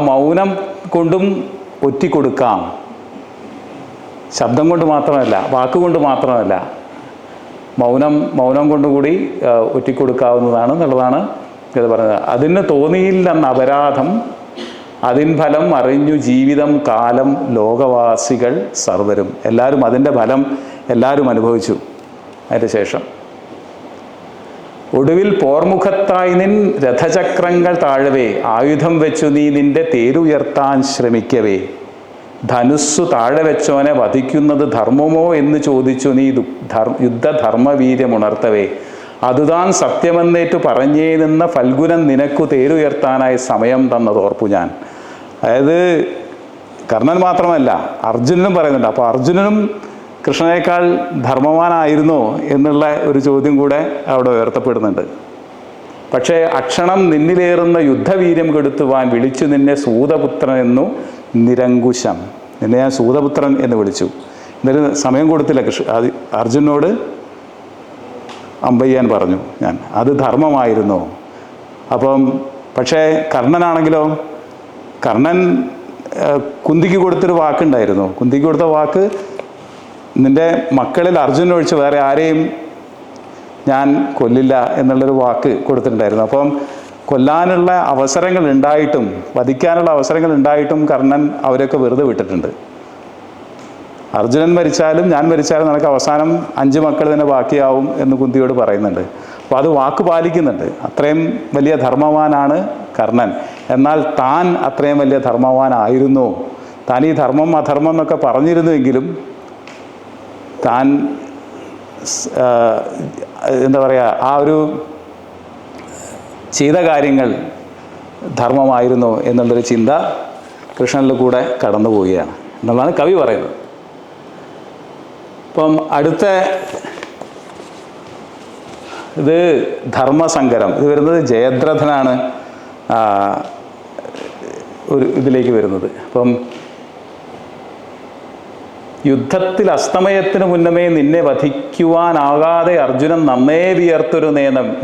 മൗനം കൊണ്ടും ഒറ്റിക്കൊടുക്കാം. ശബ്ദം കൊണ്ട് മാത്രമല്ല, വാക്കുകൊണ്ട് മാത്രമല്ല, മൗനം കൊണ്ടുകൂടി ഒറ്റിക്കൊടുക്കാവുന്നതാണ് എന്നുള്ളതാണ് ഇത് പറഞ്ഞത്. അതിന് തോന്നിയില്ലെന്ന അപരാധം അതിൻ ഫലം അറിഞ്ഞു ജീവിതം കാലം ലോകവാസികൾ സർവരും. എല്ലാവരും അതിൻ്റെ ഫലം എല്ലാവരും അനുഭവിച്ചു. അതിന് ശേഷം ഒടുവിൽ പോർമുഖത്തായി നിൻ രഥചക്രങ്ങൾ താഴവേ ആയുധം വെച്ചു നീ നിന്റെ തേരുയർത്താൻ ശ്രമിക്കവേ ധനുസ്സു താഴെ വെച്ചോനെ വധിക്കുന്നത് ധർമ്മമോ എന്ന് ചോദിച്ചു നീ യുദ്ധധർമ്മവീര്യമുണർത്തവേ അതുതാൻ സത്യമെന്നേറ്റു പറഞ്ഞേ നിന്ന ഫൽഗുനൻ നിനക്കു തേരുയർത്താനായി സമയം തന്നതോർപ്പു ഞാൻ. അതായത് കർണൻ മാത്രമല്ല അർജുനനും പറയുന്നുണ്ട്. അപ്പോൾ അർജുനനും കൃഷ്ണനേക്കാൾ ധർമ്മവാനായിരുന്നോ എന്നുള്ള ഒരു ചോദ്യം കൂടെ അവിടെ ഉയർത്തപ്പെടുന്നുണ്ട്. പക്ഷേ അക്ഷണം നിന്നിലേറുന്ന യുദ്ധവീര്യം കെടുത്തുവാൻ വിളിച്ചു നിന്നെ സൂതപുത്രൻ എന്നു നിരങ്കുശം. നിന്നെ ഞാൻ സൂതപുത്രൻ എന്ന് വിളിച്ചു. എന്നിട്ട് സമയം കൊടുത്തില്ല അർജുനോട് അമ്പയ്യാൻ പറഞ്ഞു ഞാൻ. അത് ധർമ്മമായിരുന്നു. അപ്പം പക്ഷേ കർണനാണെങ്കിലോ, കർണൻ കുന്തിക്ക് കൊടുത്തൊരു വാക്കുണ്ടായിരുന്നു. കുന്തിക്ക് കൊടുത്ത വാക്ക്, നിൻ്റെ മക്കളിൽ അർജുനൻ ഒഴിച്ച് വേറെ ആരെയും ഞാൻ കൊല്ലില്ല എന്നുള്ളൊരു വാക്ക് കൊടുത്തിട്ടുണ്ടായിരുന്നു. അപ്പം കൊല്ലാനുള്ള അവസരങ്ങൾ ഉണ്ടായിട്ടും വധിക്കാനുള്ള അവസരങ്ങൾ ഉണ്ടായിട്ടും കർണൻ അവരൊക്കെ വെറുതെ വിട്ടിട്ടുണ്ട്. അർജുനൻ മരിച്ചാലും ഞാൻ മരിച്ചാലും നിനക്ക് അവസാനം 5 മക്കൾ തന്നെ ബാക്കിയാവും എന്ന് കുന്തിയോട് പറയുന്നുണ്ട്. അപ്പോൾ അത് വാക്ക് പാലിക്കുന്നുണ്ട്. അത്രയും വലിയ ധർമ്മവാനാണ് കർണൻ. എന്നാൽ താൻ അത്രയും വലിയ ധർമ്മവാനായിരുന്നു. താൻ ഈ ധർമ്മം അധർമ്മം എന്നൊക്കെ പറഞ്ഞിരുന്നുവെങ്കിലും താൻ എന്താ പറയുക, ആ ഒരു ചെയ്ത കാര്യങ്ങൾ ധർമ്മമായിരുന്നു എന്നുള്ളൊരു ചിന്ത കൃഷ്ണനിൽ കൂടെ കടന്നു പോവുകയാണ് എന്നുള്ളതാണ് കവി പറയുന്നത്. അപ്പം അടുത്ത ഇത് ധർമ്മസങ്കരം. ഇത് വരുന്നത് ജയദ്രഥനാണ് ഒരു ഇതിലേക്ക് വരുന്നത്. അപ്പം യുദ്ധത്തിൽ അസ്തമയത്തിന് മുന്നമേ നിന്നെ വധിക്കുവാനാകാതെ അർജുനൻ നന്നേ വിയർത്തൊരു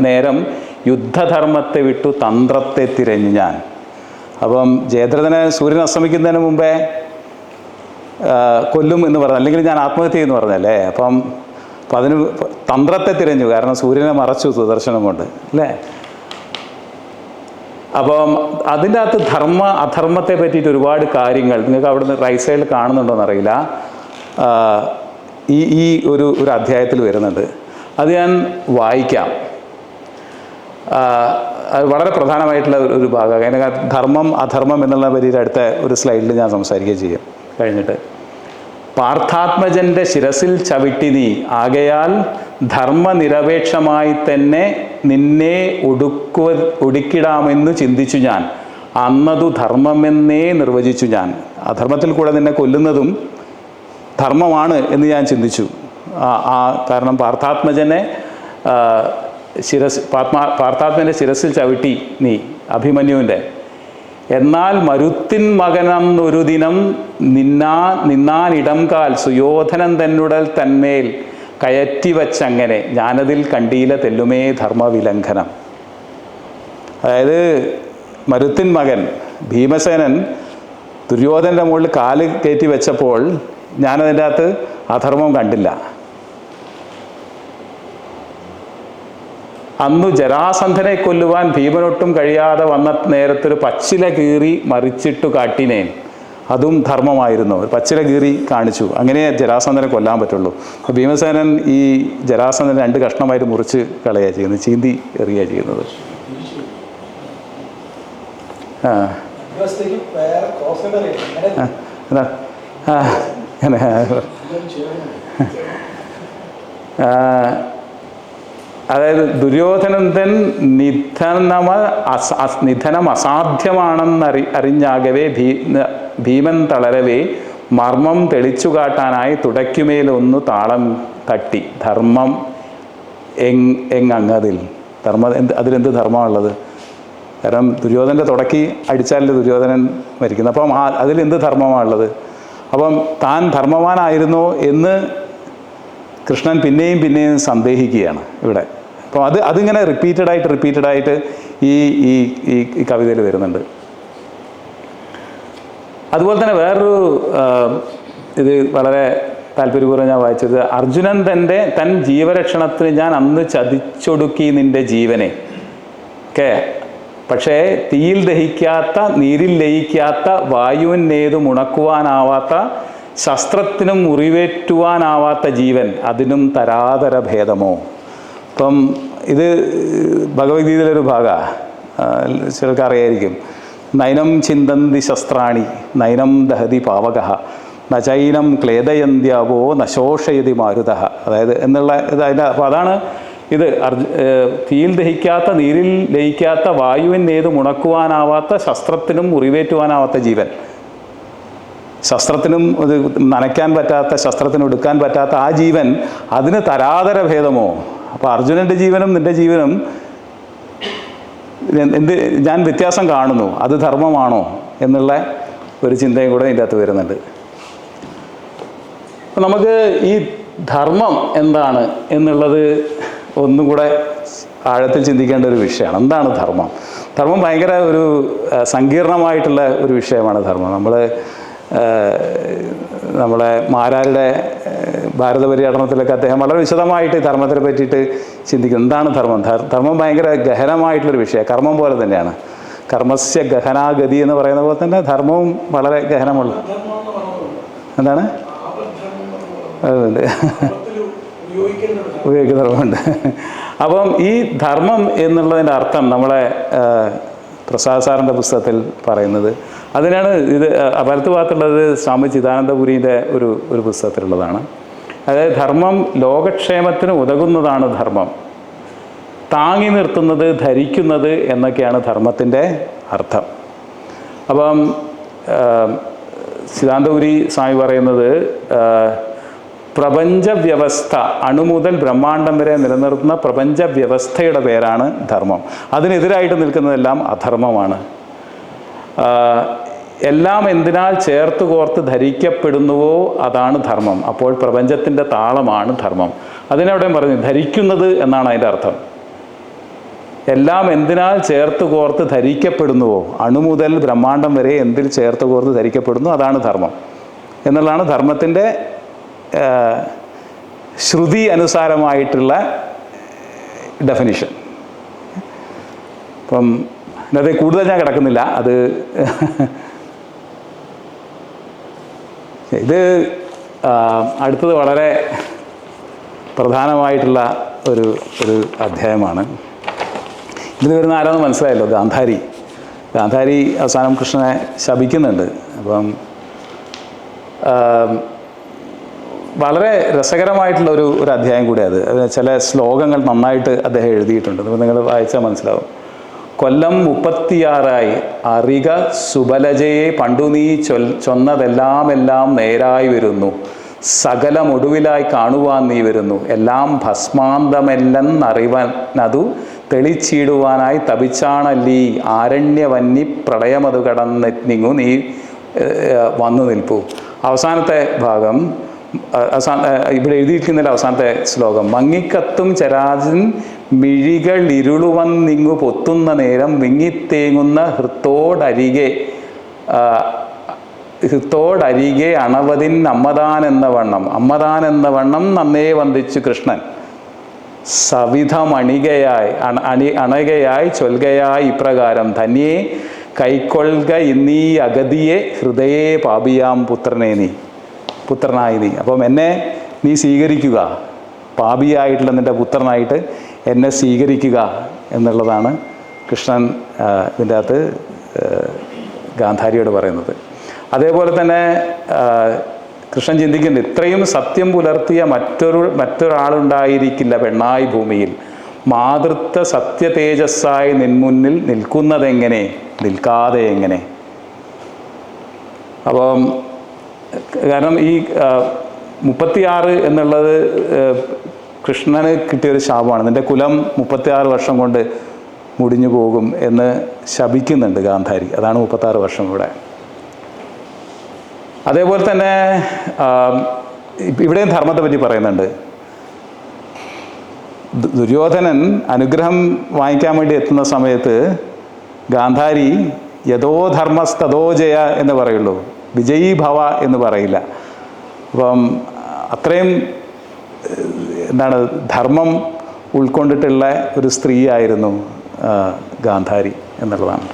നേരം യുദ്ധധർമ്മത്തെ വിട്ടു തന്ത്രത്തെ തിരഞ്ഞു ഞാൻ. അപ്പം ജയദ്രഥനെ സൂര്യൻ അസ്തമിക്കുന്നതിന് മുമ്പേ കൊല്ലും എന്ന് പറഞ്ഞു, അല്ലെങ്കിൽ ഞാൻ ആത്മഹത്യ എന്ന് പറഞ്ഞല്ലേ. അപ്പം അതിന് തന്ത്രത്തെ തിരഞ്ഞു, കാരണം സൂര്യനെ മറച്ചു സുദർശനം കൊണ്ട് അല്ലേ. അപ്പം അതിൻ്റെ അകത്ത് അധർമ്മത്തെ പറ്റിയിട്ട് ഒരുപാട് കാര്യങ്ങൾ നിങ്ങൾക്ക് അവിടുന്ന് റൈറ്റ് സൈഡിൽ കാണുന്നുണ്ടോയെന്നറിയില്ല. ഈ ഒരു അധ്യായത്തിൽ വരുന്നുണ്ട്. അത് ഞാൻ വായിക്കാം. അത് വളരെ പ്രധാനമായിട്ടുള്ള ഒരു ഭാഗമാണ്. അതിനകത്ത് ധർമ്മം അധർമ്മം എന്നുള്ള പറ്റിയിട്ട് അടുത്ത ഒരു സ്ലൈഡിൽ ഞാൻ സംസാരിക്കുകയും ചെയ്യും കഴിഞ്ഞിട്ട്. പാർത്ഥാത്മജൻ്റെ ശിരസിൽ ചവിട്ടി നീ ആകയാൽ ധർമ്മനിരപേക്ഷമായി തന്നെ നിന്നെ ഒടുക്കിടാമെന്ന് ചിന്തിച്ചു ഞാൻ. അന്നതു ധർമ്മമെന്നേ നിർവചിച്ചു ഞാൻ. അധർമ്മത്തിൽ കൂടെ നിന്നെ കൊല്ലുന്നതും ധർമ്മമാണ് എന്ന് ഞാൻ ചിന്തിച്ചു. കാരണം പാർത്ഥാത്മജനെ പാർത്ഥാത്മൻ്റെ ശിരസിൽ ചവിട്ടി നീ അഭിമന്യുവിൻ്റെ. എന്നാൽ മരുത്തിൻ മകനെന്നൊരു ദിനം നിന്നാനിടം കാൽ സുയോധനൻ തന്നുടൽ തന്മേൽ കയറ്റി വച്ചങ്ങനെ ഞാനതിൽ കണ്ടീല തെല്ലുമേ ധർമ്മവിലംഘനം. അതായത് മരുത്തിൻ മകൻ ഭീമസേനൻ ദുര്യോധനൻ്റെ മുകളിൽ കാല് കയറ്റി വെച്ചപ്പോൾ ഞാനതിൻ്റെ അകത്ത് അധർമ്മം കണ്ടില്ല. അന്നു ജരാസന്ധനെ കൊല്ലുവാൻ ഭീമനൊട്ടും കഴിയാതെ വന്ന നേരത്തൊരു പച്ചില കീറി മറിച്ചിട്ടു കാട്ടിനേൻ, അതും ധർമ്മമായിരുന്നു. ഒരു പച്ചില കീറി കാണിച്ചു, അങ്ങനെ ജരാസന്ധനെ കൊല്ലാൻ പറ്റുള്ളൂ. അപ്പോൾ ഭീമസേനൻ ഈ ജരാസന്ധനെ 2 കഷ്ണമായിട്ട് മുറിച്ച് കളയുക ചെയ്യുന്നത്, ചീന്തി എറിയുക ചെയ്യുന്നത്. അതായത് ദുര്യോധനൻ നിധനം അസാധ്യമാണെന്നറിഞ്ഞാകവേ ഭീമൻ തളരവേ മർമ്മം തെളിച്ചു കാട്ടാനായി തുടയ്ക്കുമേലൊന്നു താളം തട്ടി. ധർമ്മം എങ്ങതിൽ അതിലെന്ത് ധർമ്മമുള്ളത്? കാരണം ദുര്യോധനൻ്റെ തുടക്കി അടിച്ചാലല്ലേ ദുര്യോധനൻ മരിക്കുന്നത്. അപ്പം അതിലെന്ത് ധർമ്മമാണുള്ളത്? അപ്പം താൻ ധർമ്മവാനായിരുന്നോ എന്ന് കൃഷ്ണൻ പിന്നെയും പിന്നെയും സന്ദേഹിക്കുകയാണ് ഇവിടെ. അപ്പോൾ അതിങ്ങനെ റിപ്പീറ്റഡായിട്ട് ഈ ഈ ഈ കവിതയിൽ വരുന്നുണ്ട്. അതുപോലെ തന്നെ വേറൊരു ഇത് വളരെ താല്പര്യപൂർവ്വം ഞാൻ വായിച്ചത്, അർജുനൻ തൻ ജീവരക്ഷണത്തിന് ഞാൻ അന്ന് ചതിച്ചൊടുക്കി നിൻ്റെ ജീവനെ ഒക്കെ, പക്ഷേ തീയിൽ ദഹിക്കാത്ത നീരിൽ ലയിക്കാത്ത വായുവിനേതും ഉണക്കുവാനാവാത്ത ശസ്ത്രത്തിനും മുറിവേറ്റുവാനാവാത്ത ജീവൻ അതിനും തരാതര ഭേദമോ. ഇപ്പം ഇത് ഭഗവത്ഗീതയിലൊരു ഭാഗമാണ്, ചിലർക്ക് അറിയായിരിക്കും. നൈനം ചിന്തന്തി ശസ്ത്രാണി നൈനം ദഹതി പാവകഃ നചൈനം ക്ലേദയന്ത്യാവോ നശോഷയതി മാരുതഃ. അതായത് എന്നുള്ള ഇത് അപ്പോൾ അതാണ് ഇത്. തീയിൽ ദഹിക്കാത്ത നീരിൽ ലയിക്കാത്ത വായുവിനേതും ഉണക്കുവാനാവാത്ത ശസ്ത്രത്തിനും മുറിവേറ്റുവാനാവാത്ത ജീവൻ, ശസ്ത്രത്തിനും ഇത് നനയ്ക്കാൻ പറ്റാത്ത, ശസ്ത്രത്തിന് എടുക്കാൻ പറ്റാത്ത ആ ജീവൻ അതിന് തരാതര ഭേദമോ. അപ്പോൾ അർജുനൻ്റെ ജീവനും നിൻ്റെ ജീവനും ഞാൻ വ്യത്യാസം കാണുന്നു, അത് ധർമ്മമാണോ എന്നുള്ള ഒരു ചിന്തയും കൂടെ ഇതിൻ്റെ അകത്ത് വരുന്നുണ്ട്. അപ്പം നമുക്ക് ഈ ധർമ്മം എന്താണ് എന്നുള്ളത് ഒന്നും കൂടെ ആഴത്തിൽ ചിന്തിക്കേണ്ട ഒരു വിഷയമാണ്. എന്താണ് ധർമ്മം? ധർമ്മം ഭയങ്കര ഒരു സങ്കീർണമായിട്ടുള്ള ഒരു വിഷയമാണ് ധർമ്മം. നമ്മളെ മാരാരുടെ ഭാരത പര്യടനത്തിലൊക്കെ അദ്ദേഹം വളരെ വിശദമായിട്ട് ധർമ്മത്തിനെ പറ്റിയിട്ട് ചിന്തിക്കും. എന്താണ് ധർമ്മം? ധർമ്മം ഭയങ്കര ഗഹനമായിട്ടുള്ളൊരു വിഷയമാണ്. കർമ്മം പോലെ തന്നെയാണ്. കർമ്മസ്യ ഗഹനാഗതി എന്ന് പറയുന്ന പോലെ തന്നെ ധർമ്മവും വളരെ ഗഹനമുള്ള എന്താണ് അതുണ്ട് ഉപയോഗിക്കുന്ന ധർമ്മമുണ്ട്. അപ്പം ഈ ധർമ്മം എന്നുള്ളതിൻ്റെ അർത്ഥം നമ്മളെ പ്രസാദ് സാറിൻ്റെ പുസ്തകത്തിൽ പറയുന്നത് അതിനാണ്. ഇത് വലത്ത് ഭാഗത്തുള്ളത് സ്വാമി ചിദാനന്ദപുരീൻ്റെ ഒരു പുസ്തകത്തിലുള്ളതാണ്. അതായത് ധർമ്മം ലോകക്ഷേമത്തിന് ഉതകുന്നതാണ് ധർമ്മം, താങ്ങി നിർത്തുന്നത്, ധരിക്കുന്നത് എന്നൊക്കെയാണ് ധർമ്മത്തിൻ്റെ അർത്ഥം. അപ്പം ചിദാനന്ദപുരി സ്വാമി പറയുന്നത് പ്രപഞ്ച വ്യവസ്ഥ, അണുമുതൽ ബ്രഹ്മാണ്ടം വരെ നിലനിർത്തുന്ന പ്രപഞ്ച വ്യവസ്ഥയുടെ പേരാണ് ധർമ്മം. അതിനെതിരായിട്ട് നിൽക്കുന്നതെല്ലാം അധർമ്മമാണ്. എല്ലാം എന്തിനാൽ ചേർത്ത് കോർത്ത് ധരിക്കപ്പെടുന്നുവോ അതാണ് ധർമ്മം. അപ്പോൾ പ്രപഞ്ചത്തിൻ്റെ താളമാണ് ധർമ്മം. അതിനവിടെയും പറഞ്ഞു ധരിക്കുന്നത് എന്നാണ് അതിൻ്റെ അർത്ഥം. എല്ലാം എന്തിനാൽ ചേർത്ത് കോർത്ത് ധരിക്കപ്പെടുന്നുവോ, അണുമുതൽ ബ്രഹ്മാണ്ടം വരെ എന്തിൽ ചേർത്ത് കോർത്ത് ധരിക്കപ്പെടുന്നു അതാണ് ധർമ്മം എന്നുള്ളതാണ് ധർമ്മത്തിൻ്റെ ശ്രുതി അനുസാരമായിട്ടുള്ള ഡെഫിനിഷൻ. അപ്പം അതിനകത്ത് കൂടുതൽ ഞാൻ കിടക്കുന്നില്ല. ഇത് അടുത്തത് വളരെ പ്രധാനമായിട്ടുള്ള ഒരു അധ്യായമാണ്. ഇതിൽ വരുന്ന ആരാന്ന് മനസ്സിലായല്ലോ, ഗാന്ധാരി അവസാനം കൃഷ്ണനെ ശപിക്കുന്നുണ്ട്. അപ്പം വളരെ രസകരമായിട്ടുള്ള ഒരു അധ്യായം കൂടെ അത്. ചില ശ്ലോകങ്ങൾ നന്നായിട്ട് അദ്ദേഹം എഴുതിയിട്ടുണ്ട്. അപ്പോൾ നിങ്ങൾ വായിച്ചാൽ മനസ്സിലാവും. കൊല്ലം 36 അറിക സുബലജയെ പണ്ടു നീ ചൊന്നതെല്ലാം നേരായി വരുന്നു, സകലമൊടുവിലായി കാണുവാൻ നീ വരുന്നു. എല്ലാം ഭസ്മാന്തമെല്ലെന്നറിവനതു തെളിച്ചിടുവാനായി തപിച്ചാണല്ലീ ആരണ്യവന്നി പ്രളയമതു കടന്നെത്തിങ്ങു നീ വന്നു നിൽപ്പൂ. അവസാനത്തെ ഭാഗം ഇവിടെ എഴുതിയിരിക്കുന്നതിൽ അവസാനത്തെ ശ്ലോകം, മങ്ങിക്കത്തും ചരാജൻ മിഴികളിരുളുവന്നിങ്ങു പൊത്തുന്ന നേരം വിങ്ങിത്തേങ്ങുന്ന ഹൃത്തോടരികെ അണവതിൻ അമ്മതാൻ എന്ന വണ്ണം നന്നേ വന്ദിച്ചു കൃഷ്ണൻ അണകയായി ചൊൽകയായി ഇപ്രകാരം, ധന്യേ കൈക്കൊള്ളുക ഇന്നീ അഗതിയെ ഹൃദയേ പാപിയാം പുത്രനായി നീ. അപ്പം എന്നെ നീ സ്വീകരിക്കുക, പാപിയായിട്ടുള്ള നിൻ്റെ പുത്രനായിട്ട് എന്നെ സ്വീകരിക്കുക എന്നുള്ളതാണ് കൃഷ്ണൻ ഇതിൻ്റെ അകത്ത് ഗാന്ധാരിയോട് പറയുന്നത്. അതേപോലെ തന്നെ കൃഷ്ണൻ ചിന്തിക്കുന്നത്, ഇത്രയും സത്യം പുലർത്തിയ മറ്റൊരാളുണ്ടായിരിക്കില്ല പെണ്ണായി ഭൂമിയിൽ, മാതൃത്വ സത്യ തേജസ്സായി നിൻമുന്നിൽ നിൽക്കുന്നതെങ്ങനെ, നിൽക്കാതെ എങ്ങനെ. അപ്പം കാരണം ഈ 36 എന്നുള്ളത് കൃഷ്ണന് കിട്ടിയൊരു ശാപമാണ്. നിൻ്റെ കുലം 36 വർഷം കൊണ്ട് മുടിഞ്ഞു പോകും എന്ന് ശപിക്കുന്നുണ്ട് ഗാന്ധാരി. അതാണ് 36 വർഷം ഇവിടെ. അതേപോലെ തന്നെ ഇവിടെയും ധർമ്മത്തെ പറ്റി പറയുന്നുണ്ട്. ദുര്യോധനൻ അനുഗ്രഹം വാങ്ങിക്കാൻ വേണ്ടി എത്തുന്ന സമയത്ത് ഗാന്ധാരി യഥോ ധർമ്മസ്തോ ജയ എന്ന് പറയുള്ളൂ, വിജയീ ഭവ എന്ന് പറയില്ല. അപ്പം അത്രയും ധർമ്മം ഉൾക്കൊണ്ടിട്ടുള്ള ഒരു സ്ത്രീയായിരുന്നു ഗാന്ധാരി എന്നുള്ളതാണ്.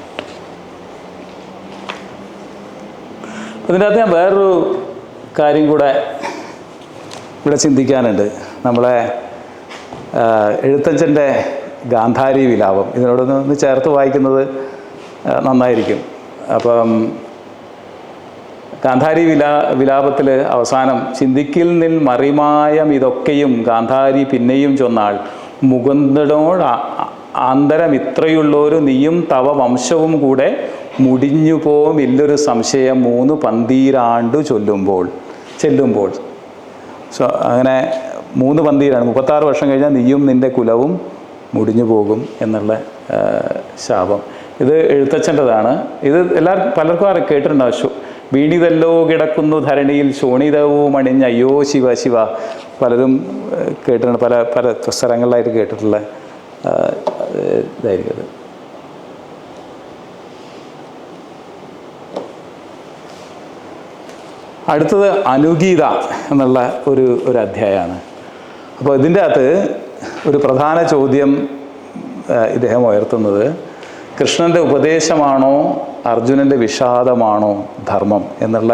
അതിൻ്റെ അകത്ത് ഞാൻ വേറൊരു കാര്യം കൂടെ ഇവിടെ ചിന്തിക്കാനുണ്ട്. നമ്മളെ എഴുത്തച്ഛൻ്റെ ഗാന്ധാരി വിലാപം ഇതിനോടൊന്ന് ചേർത്ത് വായിക്കുന്നത് നന്നായിരിക്കും. അപ്പം ഗാന്ധാരി വിലാപത്തിൽ അവസാനം, ചിന്തിക്കിൽ നിൽ മറിമായം ഇതൊക്കെയും ഗാന്ധാരി പിന്നെയും ചൊന്നാൾ, മുകുന്ദനോട് ആന്തരം ഇത്രയുള്ളൊരു നീയും തവ വംശവും കൂടെ മുടിഞ്ഞു പോവും ഇല്ലൊരു സംശയം 3 പന്തീരാണ്ടു ചെല്ലുമ്പോൾ. സോ അങ്ങനെ 3 പന്തീരാണ്, 36 വർഷം കഴിഞ്ഞാൽ നീയും നിൻ്റെ കുലവും മുടിഞ്ഞു പോകും എന്നുള്ള ശാപം. ഇത് എഴുത്തച്ഛൻ്റെതാണ്. ഇത് പലർക്കും കേട്ടിട്ടുണ്ടാവും. വീണിതല്ലോ കിടക്കുന്നു ധരണിയിൽ ശോണിതവും അണിഞ്ഞ അയ്യോ ശിവ ശിവ. പലരും കേട്ടിട്ടുണ്ട്, പല സ്ഥലങ്ങളിലായിട്ട് കേട്ടിട്ടുള്ള ഇതായിരിക്കും അത്. അടുത്തത് അനുഗീത എന്നുള്ള ഒരു അധ്യായമാണ്. അപ്പോൾ ഇതിൻ്റെ അകത്ത് ഒരു പ്രധാന ചോദ്യം ഇദ്ദേഹം ഉയർത്തുന്നത്, കൃഷ്ണൻ്റെ ഉപദേശമാണോ അർജുനൻ്റെ വിഷാദമാണോ ധർമ്മം എന്നുള്ള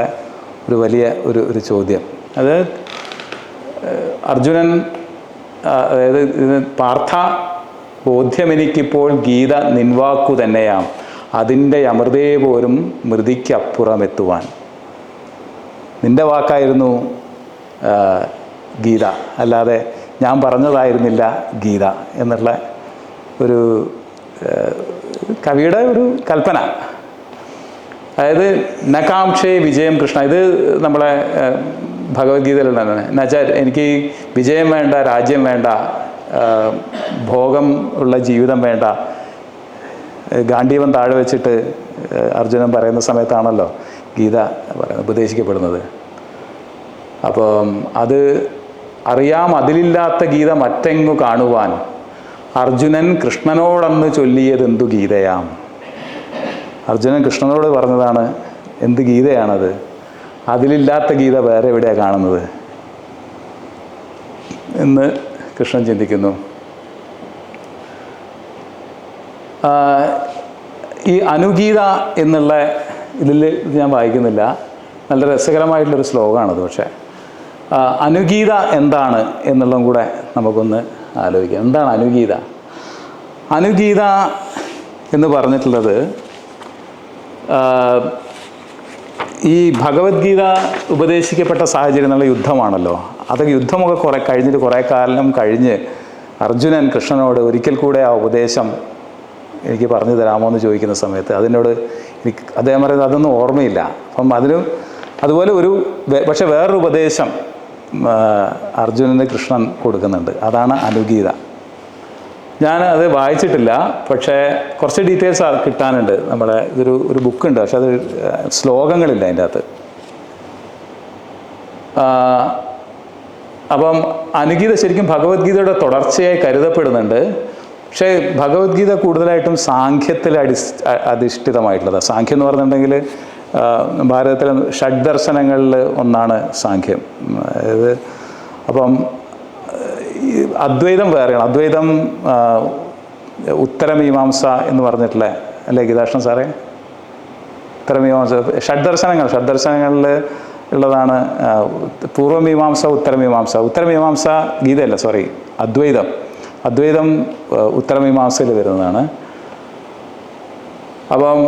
ഒരു വലിയ ഒരു ചോദ്യം. അത് അർജുനൻ, അതായത് പാർത്ഥ, ബോധ്യമെനിക്കിപ്പോൾ ഗീത നിൻവാക്കു തന്നെയാം, അതിൻ്റെ അമൃതേ പോരും മൃതിക്കപ്പുറമെത്തുവാൻ. നിൻ്റെ വാക്കായിരുന്നു ഗീത, അല്ലാതെ ഞാൻ പറഞ്ഞതായിരുന്നില്ല ഗീത എന്നുള്ള ഒരു കവിയുടെ ഒരു കൽപ്പന. അതായത് നകാംക്ഷേ വിജയം കൃഷ്ണ. ഇത് നമ്മളെ ഭഗവത്ഗീതയിലുള്ളതാണ്. എന്നുവെച്ചാൽ എനിക്ക് വിജയം വേണ്ട, രാജ്യം വേണ്ട, ഭോഗം ഉള്ള ജീവിതം വേണ്ട. ഗാണ്ഡീവം താഴെ വെച്ചിട്ട് അർജുനൻ പറയുന്ന സമയത്താണല്ലോ ഗീത ഉപദേശിക്കപ്പെടുന്നത്. അപ്പം അത് അറിയാം, അതിലില്ലാത്ത ഗീത മറ്റെങ്ങു കാണുവാൻ, അർജുനൻ കൃഷ്ണനോടന്ന് ചൊല്ലിയതെന്തു ഗീതയാം. അർജുനൻ കൃഷ്ണനോട് പറഞ്ഞതാണ് എന്ത് ഗീതയാണത്, അതിലില്ലാത്ത ഗീത വേറെ എവിടെയാണ് കാണുന്നത് എന്ന് കൃഷ്ണൻ ചിന്തിക്കുന്നു. ഈ അനുഗീത എന്നുള്ള ഇതിൽ ഞാൻ വായിക്കുന്നില്ല, നല്ല രസകരമായിട്ടുള്ളൊരു ശ്ലോകമാണത്. പക്ഷേ അനുഗീത എന്താണ് എന്നുള്ളതും കൂടെ നമുക്കൊന്ന് ആലോചിക്കാം. എന്താണ് അനുഗീത? അനുഗീത എന്ന് പറഞ്ഞിട്ടുള്ളത്, ഈ ഭഗവത്ഗീത ഉപദേശിക്കപ്പെട്ട സാഹചര്യം എന്നുള്ള യുദ്ധമാണല്ലോ. അതൊക്കെ യുദ്ധമൊക്കെ കുറേ കാലം കഴിഞ്ഞ് അർജുനൻ കൃഷ്ണനോട് ഒരിക്കൽ കൂടെ ആ ഉപദേശം എനിക്ക് പറഞ്ഞു തരാമോ എന്ന് ചോദിക്കുന്ന സമയത്ത് അതിനോട് അദ്ദേഹം പറയുന്നത് അതൊന്നും ഓർമ്മയില്ല. അപ്പം അതുപോലെ പക്ഷെ വേറൊരു ഉപദേശം അർജുനന് കൃഷ്ണൻ കൊടുക്കുന്നുണ്ട്. അതാണ് അനുഗീത. ഞാൻ അത് വായിച്ചിട്ടില്ല, പക്ഷേ കുറച്ച് ഡീറ്റെയിൽസ് കിട്ടാനുണ്ട്. നമ്മുടെ ഒരു ബുക്കുണ്ട്, പക്ഷെ അത് ശ്ലോകങ്ങളില്ല അതിൻ്റെ അകത്ത്. അപ്പം അനുഗീത ശരിക്കും ഭഗവത്ഗീതയുടെ തുടർച്ചയായി കരുതപ്പെടുന്നുണ്ട്. പക്ഷേ ഭഗവത്ഗീത കൂടുതലായിട്ടും സാഖ്യത്തിൽ അധിഷ്ഠിതമായിട്ടുള്ളത്. സാഖ്യം എന്ന് പറഞ്ഞിട്ടുണ്ടെങ്കിൽ ഭാരതത്തിലെ ഷഡ്ദർശനങ്ങളിൽ ഒന്നാണ് സാഖ്യം. അതായത് അപ്പം അദ്വൈതം വേറെയാണ്. അദ്വൈതം ഉത്തരമീമാംസ എന്ന് പറഞ്ഞിട്ടുള്ള അല്ലേ ഗീതാകൃഷ്ണൻ സാറേ? ഉത്തരമീമാംസ ഷഡ്ദർശനങ്ങളിൽ ഉള്ളതാണ് പൂർവമീമാംസ, ഉത്തരമീമാംസ. ഉത്തരമീമാംസ ഗീതയല്ല, സോറി, അദ്വൈതം ഉത്തരമീമാംസയിൽ വരുന്നതാണ്. അപ്പം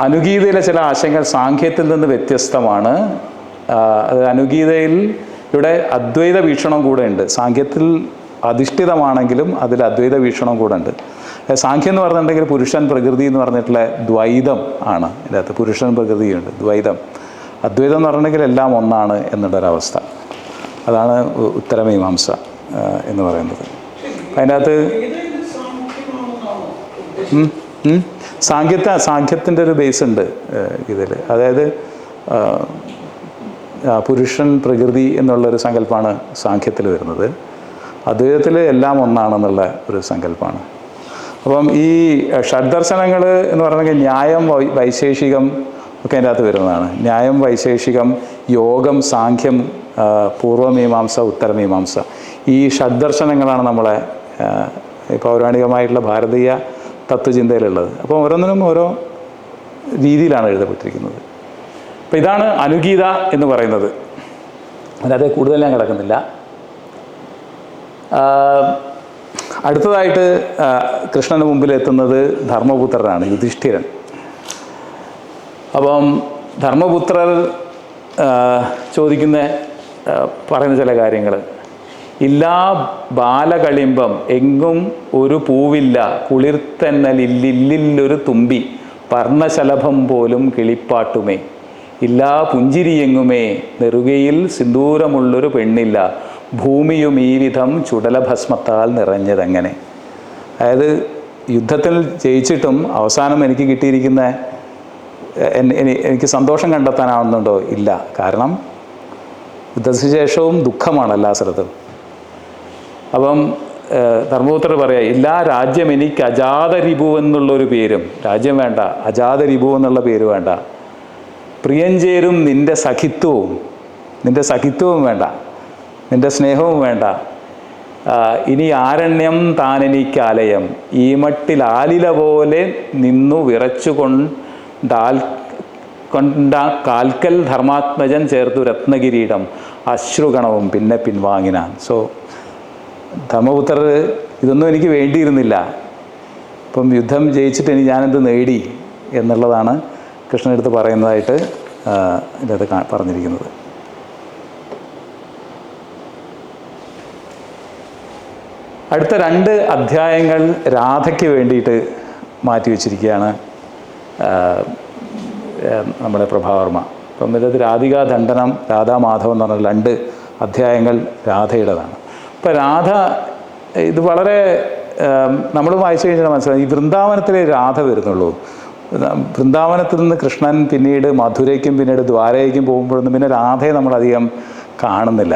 അനുഗീതയിലെ ചില ആശയങ്ങൾ സാഖ്യത്തിൽ നിന്ന് വ്യത്യസ്തമാണ്. അത് അനുഗീതയിൽ ഇവിടെ അദ്വൈത വീക്ഷണം കൂടെ ഉണ്ട്. സാഖ്യത്തിൽ അധിഷ്ഠിതമാണെങ്കിലും അതിൽ അദ്വൈത വീക്ഷണം കൂടെ ഉണ്ട്. സാഖ്യം എന്ന് പറഞ്ഞിട്ടുണ്ടെങ്കിൽ പുരുഷൻ പ്രകൃതി എന്ന് പറഞ്ഞിട്ടുള്ള ദ്വൈതം ആണ്. ഇതിനകത്ത് പുരുഷൻ പ്രകൃതിയുണ്ട്, ദ്വൈതം. അദ്വൈതം എന്ന് പറഞ്ഞിട്ടുണ്ടെങ്കിൽ എല്ലാം ഒന്നാണ് എന്നുള്ളൊരവസ്ഥ. അതാണ് ഉത്തരമീമാംസ എന്ന് പറയുന്നത്. അതിൻ്റെ അകത്ത് സാഖ്യത്തിൻ്റെ ഒരു ബേസ് ഉണ്ട് ഇതിൽ. അതായത് പുരുഷൻ പ്രകൃതി എന്നുള്ളൊരു സങ്കല്പമാണ് സാഖ്യത്തിൽ വരുന്നത്. അദ്വൈതത്തിൽ എല്ലാം ഒന്നാണെന്നുള്ള ഒരു സങ്കല്പമാണ്. അപ്പം ഈ ഷഡ്ദർശനങ്ങൾ എന്ന് പറഞ്ഞെങ്കിൽ ന്യായം, വൈശേഷികം ഒക്കെ അതിൻ്റെ അകത്ത് വരുന്നതാണ്. ന്യായം, വൈശേഷികം, യോഗം, സാഖ്യം, പൂർവമീമാംസ, ഉത്തരമീമാംസ. ഈ ഷഡ്ദർശനങ്ങളാണ് നമ്മളെ പൗരാണികമായിട്ടുള്ള ഭാരതീയ തത്വചിന്തയിലുള്ളത്. അപ്പോൾ ഓരോന്നിനും ഓരോ രീതിയിലാണ് എഴുതപ്പെട്ടിരിക്കുന്നത്. അപ്പോൾ ഇതാണ് അനുഗീത എന്ന് പറയുന്നത്. അതിനകത്ത് കൂടുതൽ ഞാൻ കിടക്കുന്നില്ല. അടുത്തതായിട്ട് കൃഷ്ണന് മുമ്പിൽ എത്തുന്നത് ധർമ്മപുത്രനാണ്, യുധിഷ്ഠിരൻ. അപ്പം ധർമ്മപുത്രർ പറയുന്ന ചില കാര്യങ്ങൾ: ഇല്ലാ ബാലകളിമ്പം എങ്ങും ഒരു പൂവില്ല, കുളിർത്തെന്നലില്ലില്ലൊരു തുമ്പി, പർണശലഭം പോലും കിളിപ്പാട്ടുമേ, ഇല്ലാ പുഞ്ചിരിയെങ്ങുമേ, നെറുകയിൽ സിന്ദൂരമുള്ളൊരു പെണ്ണില്ല, ഭൂമിയും ഈ വിധം ചുടലഭസ്മത്താൽ നിറഞ്ഞതെങ്ങനെ. അതായത് യുദ്ധത്തിൽ ജയിച്ചിട്ടും അവസാനം എനിക്ക് കിട്ടിയിരിക്കുന്ന എനിക്ക് സന്തോഷം കണ്ടെത്താനാവുന്നുണ്ടോ? ഇല്ല. കാരണം യുദ്ധത്തിന് ശേഷവും ദുഃഖമാണ് എല്ലാ സ്ഥലത്തും. അപ്പം ധർമ്മപുത്രർ പറയാം, ഇല്ല രാജ്യം എനിക്ക് അജാതരിപു എന്നുള്ളൊരു പേരും, രാജ്യം വേണ്ട, അജാതരിപു എന്നുള്ള പേര് വേണ്ട, പ്രിയഞ്ചേരും നിൻ്റെ സഖിത്വവും വേണ്ട, നിൻ്റെ സ്നേഹവും വേണ്ട, ഇനി ആരണ്യം താനെനിക്കാലയം, ഈ മട്ടിൽ ആലില പോലെ നിന്നു കൊണ്ട കാൽക്കൽ ധർമാത്മജൻ ചേർത്തു രത്നകിരീടം, അശ്രുഗണവും പിന്നെ പിൻവാങ്ങിനാൻ. സോ ധർമ്മപുത്രർ ഇതൊന്നും എനിക്ക് വേണ്ടിയിരുന്നില്ല, ഇപ്പം യുദ്ധം ജയിച്ചിട്ട് ഞാനെന്ത് നേടി എന്നുള്ളതാണ് കൃഷ്ണനടുത്ത് പറയുന്നതായിട്ട് ഇതിനകത്ത് പറഞ്ഞിരിക്കുന്നത്. അടുത്ത 2 അധ്യായങ്ങൾ രാധയ്ക്ക് വേണ്ടിയിട്ട് മാറ്റിവെച്ചിരിക്കുകയാണ് നമ്മുടെ പ്രഭാവർമ്മ. അപ്പം ഇതിനകത്ത് രാധികാ ദണ്ഡനം, രാധാമാധവം എന്ന് പറഞ്ഞ 2 അധ്യായങ്ങൾ രാധയുടേതാണ്. അപ്പോൾ രാധ ഇത് വളരെ നമ്മൾ വായിച്ചു കഴിഞ്ഞാൽ മനസ്സിലായി, ഈ വൃന്ദാവനത്തിലെ രാധ വരുന്നുള്ളൂ. വൃന്ദാവനത്തിൽ നിന്ന് കൃഷ്ണൻ പിന്നീട് മധുരയ്ക്കും പിന്നീട് ദ്വാരകയ്ക്കും പോകുമ്പോഴൊന്നും പിന്നെ രാധയെ നമ്മളധികം കാണുന്നില്ല.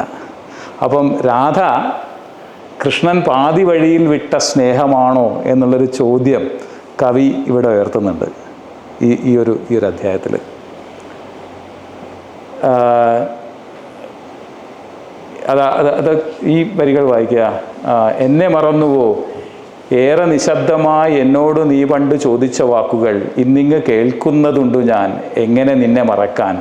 അപ്പം രാധ കൃഷ്ണൻ പാതി വഴിയിൽ വിട്ട സ്നേഹമാണോ എന്നുള്ളൊരു ചോദ്യം കവി ഇവിടെ ഉയർത്തുന്നുണ്ട് ഈ ഒരു അധ്യായത്തിൽ. അത് ഈ വരികൾ വായിക്കുക. എന്നെ മറന്നുവോ, ഏറെ നിശബ്ദമായി എന്നോട് നീ പണ്ട് ചോദിച്ച വാക്കുകൾ ഇന്നിങ്ങ് കേൾക്കുന്നതുണ്ടു ഞാൻ, എങ്ങനെ നിന്നെ മറക്കാൻ,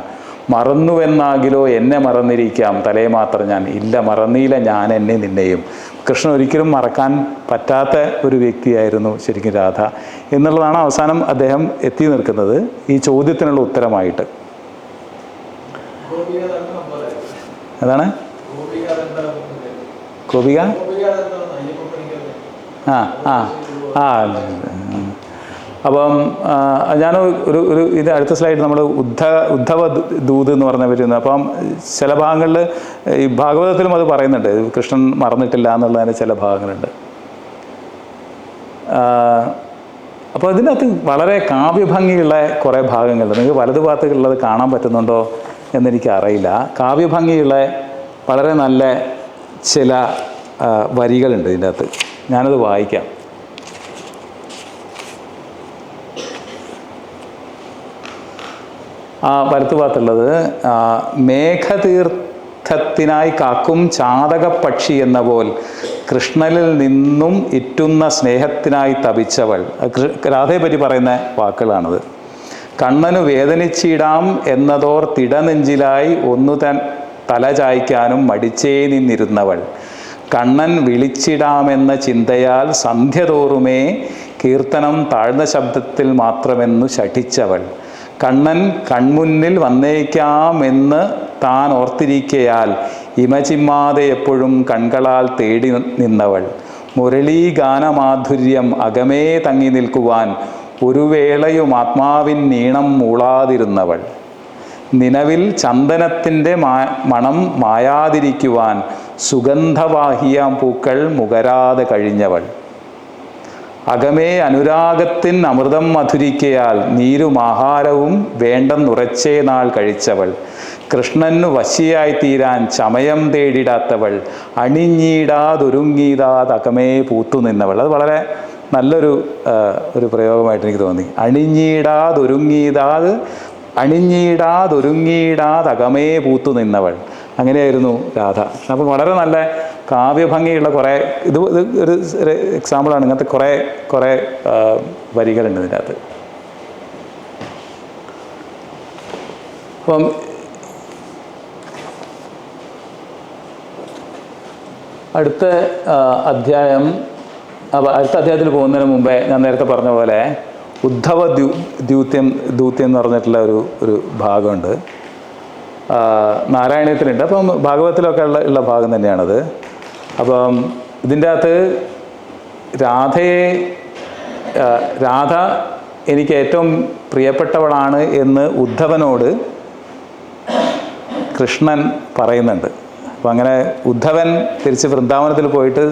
മറന്നുവെന്നാകിലോ എന്നെ മറന്നിരിക്കാം തലേ മാത്രം ഞാൻ, ഇല്ല മറന്നില്ല ഞാൻ എന്നെ നിന്നെയും. കൃഷ്ണൻ ഒരിക്കലും മറക്കാൻ പറ്റാത്ത ഒരു വ്യക്തിയായിരുന്നു ശരിക്കും രാധ എന്നുള്ളതാണ് അവസാനം അദ്ദേഹം എത്തി നിൽക്കുന്നത് ഈ ചോദ്യത്തിനുള്ള ഉത്തരമായിട്ട്. അതാണ് ഗോപിക. അപ്പം ഞാൻ ഒരു ഇത് അടുത്ത സ്ലൈഡ് നമ്മൾ ഉദ്ധവ ദൂത് എന്ന് പറഞ്ഞ പറ്റുന്നത്. അപ്പം ചില ഭാഗങ്ങളിൽ ഈ ഭാഗവതത്തിലും അത് പറയുന്നുണ്ട്, കൃഷ്ണൻ മറന്നിട്ടില്ല എന്നുള്ളതിന് ചില ഭാഗങ്ങളുണ്ട്. അപ്പോൾ ഇതിനകത്ത് വളരെ കാവ്യഭംഗിയുള്ള കുറേ ഭാഗങ്ങളുണ്ട്. നിങ്ങൾക്ക് വലതു ഭാഗത്തുള്ളത് കാണാൻ പറ്റുന്നുണ്ടോ എന്നെനിക്ക് അറിയില്ല. കാവ്യഭംഗിയുള്ള വളരെ നല്ല ചില വരികളുണ്ട് ഇതിൻ്റെ അകത്ത്. ഞാനത് വായിക്കാം. വലത്തു ഭാഗത്തുള്ളത് മേഘതീർത്ഥത്തിനായി കാക്കും ചാതകപ്പക്ഷി എന്ന പോൽ കൃഷ്ണനിൽ നിന്നും ഇറ്റുന്ന സ്നേഹത്തിനായി തപിച്ചവൾ. രാധയെ പറ്റി പറയുന്ന വാക്കുകളാണത്. കണ്ണനു വേദനിച്ചിടാം എന്നതോർ തിടനെഞ്ചിലായി ഒന്നു തല ചായ്ക്കാനും മടിച്ചേ നിന്നിരുന്നവൾ. കണ്ണൻ വിളിച്ചിടാമെന്ന ചിന്തയാൽ സന്ധ്യ തോറുമേ കീർത്തനം താഴ്ന്ന ശബ്ദത്തിൽ മാത്രമെന്നു ശഠിച്ചവൾ. കണ്ണൻ കൺമുന്നിൽ വന്നേക്കാമെന്ന് താൻ ഓർത്തിരിക്കയാൽ ഇമചിമ്മാതെ എപ്പോഴും കൺകളാൽ തേടി നിന്നവൾ. മുരളീഗാനമാധുര്യം അകമേ തങ്ങി നിൽക്കുവാൻ ഒരു വേളയും ആത്മാവിൻ നീണം മൂളാതിരുന്നവൾ. നിലവിൽ ചന്ദനത്തിൻ്റെ മണം മായാതിരിക്കുവാൻ സുഗന്ധവാഹിയാം പൂക്കൾ മുകരാതെ കഴിഞ്ഞവൾ. അകമേ അനുരാഗത്തിൻ അമൃതം മധുരിക്കയാൽ നീരും ആഹാരവും വേണ്ടെന്നുറച്ചേ നാൾ കഴിച്ചവൾ. കൃഷ്ണനു വശിയായിത്തീരാൻ ചമയം തേടിടാത്തവൾ. അണിഞ്ഞിടാതൊരുങ്ങിടാത് അകമേ പൂത്തു നിന്നവൾ. അത് വളരെ നല്ലൊരു പ്രയോഗമായിട്ട് എനിക്ക് തോന്നി. അണിഞ്ഞിടാതൊരുങ്ങിടാത് അകമേ പൂത്തു നിന്നവൾ. അങ്ങനെയായിരുന്നു രാധ. അപ്പം വളരെ നല്ല കാവ്യഭംഗിയുള്ള കുറേ ഇത് ഒരു എക്സാമ്പിളാണ്. ഇങ്ങനത്തെ കുറേ വരികളുണ്ട് ഇതിൻ്റെ അകത്ത്. അപ്പം അടുത്ത അധ്യായത്തിൽ പോകുന്നതിന് മുമ്പേ ഞാൻ നേരത്തെ പറഞ്ഞ പോലെ ഉദ്ധവ ദൂത്യം എന്ന് പറഞ്ഞിട്ടുള്ള ഒരു ഭാഗമുണ്ട്. നാരായണീയത്തിലുണ്ട്. അപ്പം ഭാഗവതത്തിലൊക്കെ ഉള്ള ഭാഗം തന്നെയാണത്. അപ്പം ഇതിൻ്റെ അകത്ത് രാധ എനിക്ക് ഏറ്റവും പ്രിയപ്പെട്ടവളാണ് എന്ന് ഉദ്ധവനോട് കൃഷ്ണൻ പറയുന്നുണ്ട്. അപ്പം അങ്ങനെ ഉദ്ധവൻ തിരിച്ച് വൃന്ദാവനത്തിൽ പോയിട്ട്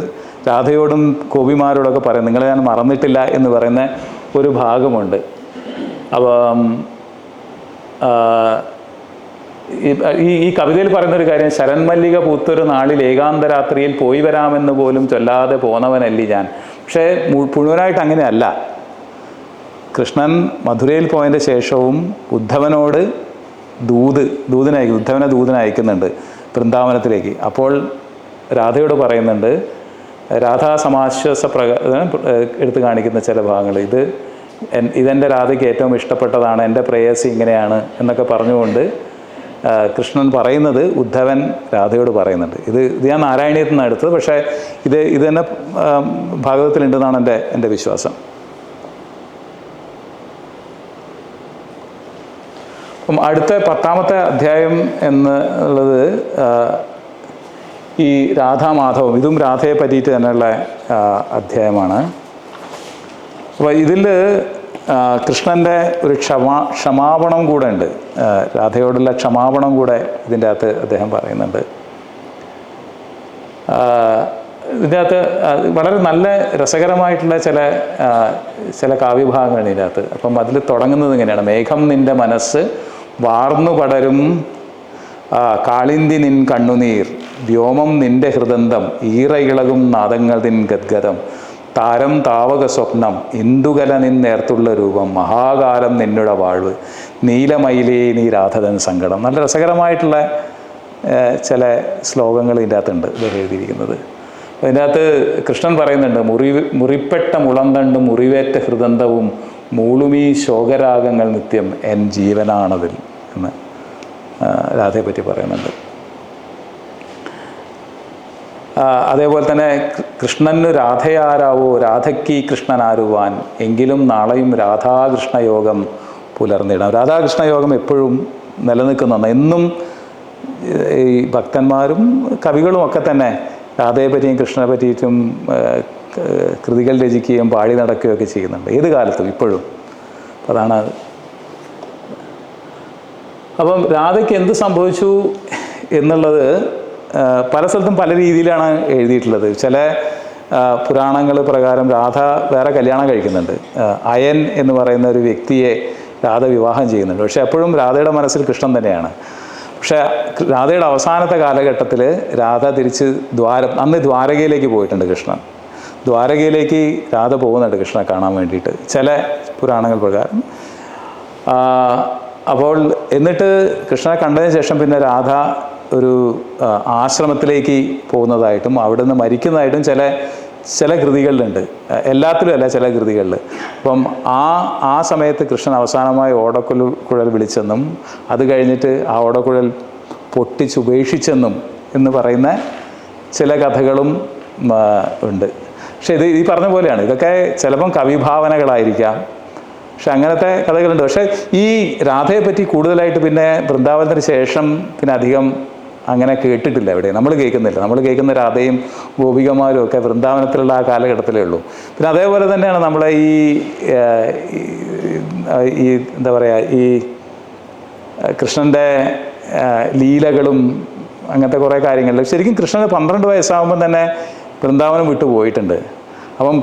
രാധയോടും ഗോപിമാരോടൊക്കെ പറയും, നിങ്ങളെ ഞാൻ മറന്നിട്ടില്ല എന്ന് പറയുന്ന ഒരു ഭാഗമുണ്ട്. അപ്പം ഈ കവിതയിൽ പറയുന്നൊരു കാര്യം, ശരൺമല്ലിക പൂത്തൊരു നാളിൽ ഏകാന്തരാത്രിയിൽ പോയി വരാമെന്ന് പോലും ചൊല്ലാതെ പോന്നവനല്ലി ഞാൻ. പക്ഷേ മുഴുവനായിട്ട് അങ്ങനെയല്ല. കൃഷ്ണൻ മധുരയിൽ പോയതിൻ്റെ ശേഷവും ഉദ്ധവനോട് ഉദ്ധവനെ ദൂതനെ അയക്കുന്നുണ്ട് വൃന്ദാവനത്തിലേക്ക്. അപ്പോൾ രാധയോട് പറയുന്നുണ്ട്, രാധാ സമാശ്വാസ എടുത്ത് കാണിക്കുന്ന ചില ഭാഗങ്ങൾ, ഇതെൻ്റെ രാധയ്ക്ക് ഏറ്റവും ഇഷ്ടപ്പെട്ടതാണ്, എൻ്റെ പ്രേയസി ഇങ്ങനെയാണ് എന്നൊക്കെ പറഞ്ഞുകൊണ്ട് കൃഷ്ണൻ പറയുന്നത് ഉദ്ധവൻ രാധയോട് പറയുന്നുണ്ട്. ഇത് ഞാൻ നാരായണീയത്തിൽ നിന്നാണ് എടുത്തത്. പക്ഷേ ഇത് തന്നെ ഭാഗവതത്തിലുണ്ടെന്നാണ് എൻ്റെ വിശ്വാസം. അപ്പം അടുത്ത 10ാമത്തെ അധ്യായം എന്നുള്ളത് ഈ രാധാമാധവം, ഇതും രാധയെ പറ്റിയിട്ട് തന്നെയുള്ള അധ്യായമാണ്. അപ്പോൾ ഇതിൽ കൃഷ്ണൻ്റെ ഒരു ക്ഷമാപണം കൂടെ ഉണ്ട്. രാധയോടുള്ള ക്ഷമാപണം കൂടെ ഇതിൻ്റെ അകത്ത് അദ്ദേഹം പറയുന്നുണ്ട്. ഇതിൻ്റെ അകത്ത് വളരെ നല്ല രസകരമായിട്ടുള്ള ചില കാവ്യഭാഗങ്ങളാണ് ഇതിൻ്റെ അകത്ത്. അപ്പം അതിൽ തുടങ്ങുന്നത് ഇങ്ങനെയാണ്: മേഘം നിൻ്റെ മനസ്സ് വാർന്നു പടരും കാളിന്തി നിൻ കണ്ണുനീർ, വ്യോമം നിൻ്റെ ഹൃദന്തം, ഈറയിളകും നാദങ്ങൾ നിൻ ഗദ്ഗതം, താരം താവക സ്വപ്നം, ഇന്ദുകല നിന്നേർത്തുള്ള രൂപം, മഹാകാലം നിന്നുടെ വാഴ്വ്, നീലമയിലേ നീ രാധതൻ സങ്കടം. നല്ല രസകരമായിട്ടുള്ള ചില ശ്ലോകങ്ങൾ ഇതിൻ്റെ അകത്തുണ്ട് ഇത് എഴുതിയിരിക്കുന്നത്. അതിൻ്റെ അകത്ത് കൃഷ്ണൻ പറയുന്നുണ്ട്, മുറിപ്പെട്ട മുളം കണ്ടും മുറിവേറ്റ ഹൃദന്തവും മൂളുമീ ശോകരാഗങ്ങൾ നിത്യം എൻ ജീവനാണതിൽ എന്ന് രാധയെ പറ്റി പറയുന്നുണ്ട്. അതേപോലെ തന്നെ കൃഷ്ണന് രാധയാരാവോ രാധയ്ക്ക് കൃഷ്ണനാരുവാൻ, എങ്കിലും നാളെയും രാധാകൃഷ്ണയോഗം പുലർന്നിടാം. രാധാകൃഷ്ണയോഗം എപ്പോഴും നിലനിൽക്കുന്നതാണ്. എന്നും ഈ ഭക്തന്മാരും കവികളും ഒക്കെ തന്നെ രാധയെ പറ്റിയും കൃഷ്ണനെ പറ്റിയിട്ടും കൃതികൾ രചിക്കുകയും പാടി നടക്കുകയൊക്കെ ചെയ്യുന്നുണ്ട്, ഏത് കാലത്തും ഇപ്പോഴും. അതാണ്. അപ്പം രാധയ്ക്ക് എന്ത് സംഭവിച്ചു എന്നുള്ളത് പല സ്ഥലത്തും പല രീതിയിലാണ് എഴുതിയിട്ടുള്ളത്. ചില പുരാണങ്ങൾ പ്രകാരം രാധ വേറെ കല്യാണം കഴിക്കുന്നുണ്ട്. അയൻ എന്ന് പറയുന്ന ഒരു വ്യക്തിയെ രാധ വിവാഹം ചെയ്യുന്നുണ്ട്. പക്ഷെ എപ്പോഴും രാധയുടെ മനസ്സിൽ കൃഷ്ണൻ തന്നെയാണ്. പക്ഷേ രാധയുടെ അവസാനത്തെ കാലഘട്ടത്തിൽ രാധ തിരിച്ച് അന്ന് ദ്വാരകയിലേക്ക് പോയിട്ടുണ്ട് കൃഷ്ണൻ. ദ്വാരകയിലേക്ക് രാധ പോകുന്നുണ്ട് കൃഷ്ണനെ കാണാൻ വേണ്ടിയിട്ട് ചില പുരാണങ്ങൾ പ്രകാരം. അപ്പോൾ എന്നിട്ട് കൃഷ്ണനെ കണ്ടതിന് ശേഷം പിന്നെ രാധ ഒരു ആശ്രമത്തിലേക്ക് പോകുന്നതായിട്ടും അവിടുന്ന് മരിക്കുന്നതായിട്ടും ചില കൃതികളിലുണ്ട്. എല്ലാത്തിലും അല്ല, ചില കൃതികളിൽ. അപ്പം ആ സമയത്ത് കൃഷ്ണൻ അവസാനമായി ഓടക്കുഴൽ വിളിച്ചെന്നും അത് കഴിഞ്ഞിട്ട് ആ ഓടക്കുഴൽ പൊട്ടിച്ചുപേക്ഷിച്ചെന്നും എന്ന് പറയുന്ന ചില കഥകളും ഉണ്ട്. പക്ഷെ ഈ പറഞ്ഞ പോലെയാണ്, ഇതൊക്കെ ചിലപ്പം കവിഭാവനകളായിരിക്കാം. പക്ഷെ അങ്ങനത്തെ കഥകളുണ്ട്. പക്ഷേ ഈ രാധയെ പറ്റി കൂടുതലായിട്ട് പിന്നെ വൃന്ദാവനത്തിന് ശേഷം പിന്നെ അധികം അങ്ങനെ കേട്ടിട്ടില്ല. എവിടെ നമ്മൾ കേൾക്കുന്നില്ല. നമ്മൾ കേൾക്കുന്ന രാധയും ഗോപികമാരും ഒക്കെ വൃന്ദാവനത്തിലുള്ള ആ കാലഘട്ടത്തിലേ ഉള്ളൂ. പിന്നെ അതേപോലെ തന്നെയാണ് നമ്മളെ ഈ എന്താ പറയുക, ഈ കൃഷ്ണൻ്റെ ലീലകളും അങ്ങനത്തെ കുറേ കാര്യങ്ങളിൽ ശരിക്കും കൃഷ്ണന് 12 വയസ്സാകുമ്പം തന്നെ വൃന്ദാവനം വിട്ടു പോയിട്ടുണ്ട്. അപ്പം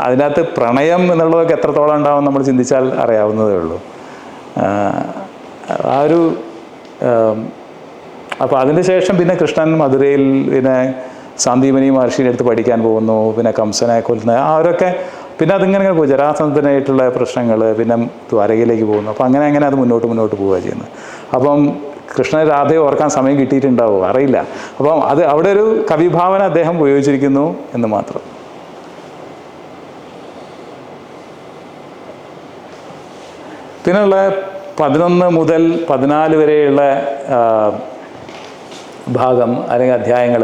അതിനകത്ത് പ്രണയം എന്നുള്ളതൊക്കെ എത്രത്തോളം ഉണ്ടാവും നമ്മൾ ചിന്തിച്ചാൽ അറിയാവുന്നതേ ഉള്ളൂ. ആ ഒരു അപ്പോൾ അതിന് ശേഷം പിന്നെ കൃഷ്ണൻ മധുരയിൽ പിന്നെ സാന്ദീപനി മഹർഷിയുടെ അടുത്ത് പഠിക്കാൻ പോകുന്നു. പിന്നെ കംസനെ കൊല്ലുന്ന അവരൊക്കെ പിന്നെ അതിങ്ങനെ പോകും. ജരാസന്ധനായിട്ടുള്ള പ്രശ്നങ്ങൾ, പിന്നെ ദ്വാരകയിലേക്ക് പോകുന്നു. അപ്പോൾ അങ്ങനെ അത് മുന്നോട്ട് പോവുക ചെയ്യുന്നത്. അപ്പം കൃഷ്ണൻ രാധയെ ഓർക്കാൻ സമയം കിട്ടിയിട്ടുണ്ടാവുമോ അറിയില്ല. അപ്പം അവിടെ ഒരു കവിഭാവന അദ്ദേഹം ഉപയോഗിച്ചിരിക്കുന്നു എന്ന് മാത്രം. പിന്നെയുള്ള 11 മുതൽ 14 വരെയുള്ള ഭാഗം അല്ലെങ്കിൽ അധ്യായങ്ങൾ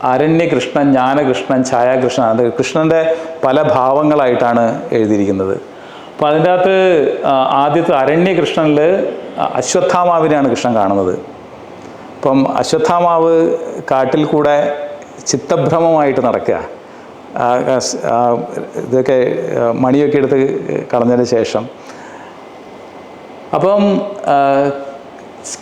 അരണ്യകൃഷ്ണൻ, ജ്ഞാനകൃഷ്ണൻ, ഛായാകൃഷ്ണൻ, അത് കൃഷ്ണൻ്റെ പല ഭാവങ്ങളായിട്ടാണ് എഴുതിയിരിക്കുന്നത്. അപ്പോൾ അതിൻ്റെ അകത്ത് ആദ്യത്തെ അരണ്യകൃഷ്ണനിൽ അശ്വത്ഥാമാവിനെയാണ് കൃഷ്ണൻ കാണുന്നത്. അപ്പം അശ്വത്ഥാമാവ് കാട്ടിൽ കൂടെ ചിത്തഭ്രമമായിട്ട് നടക്കുക. ഇതൊക്കെ മണിയൊക്കെ എടുത്ത് കളഞ്ഞതിന് ശേഷം അപ്പം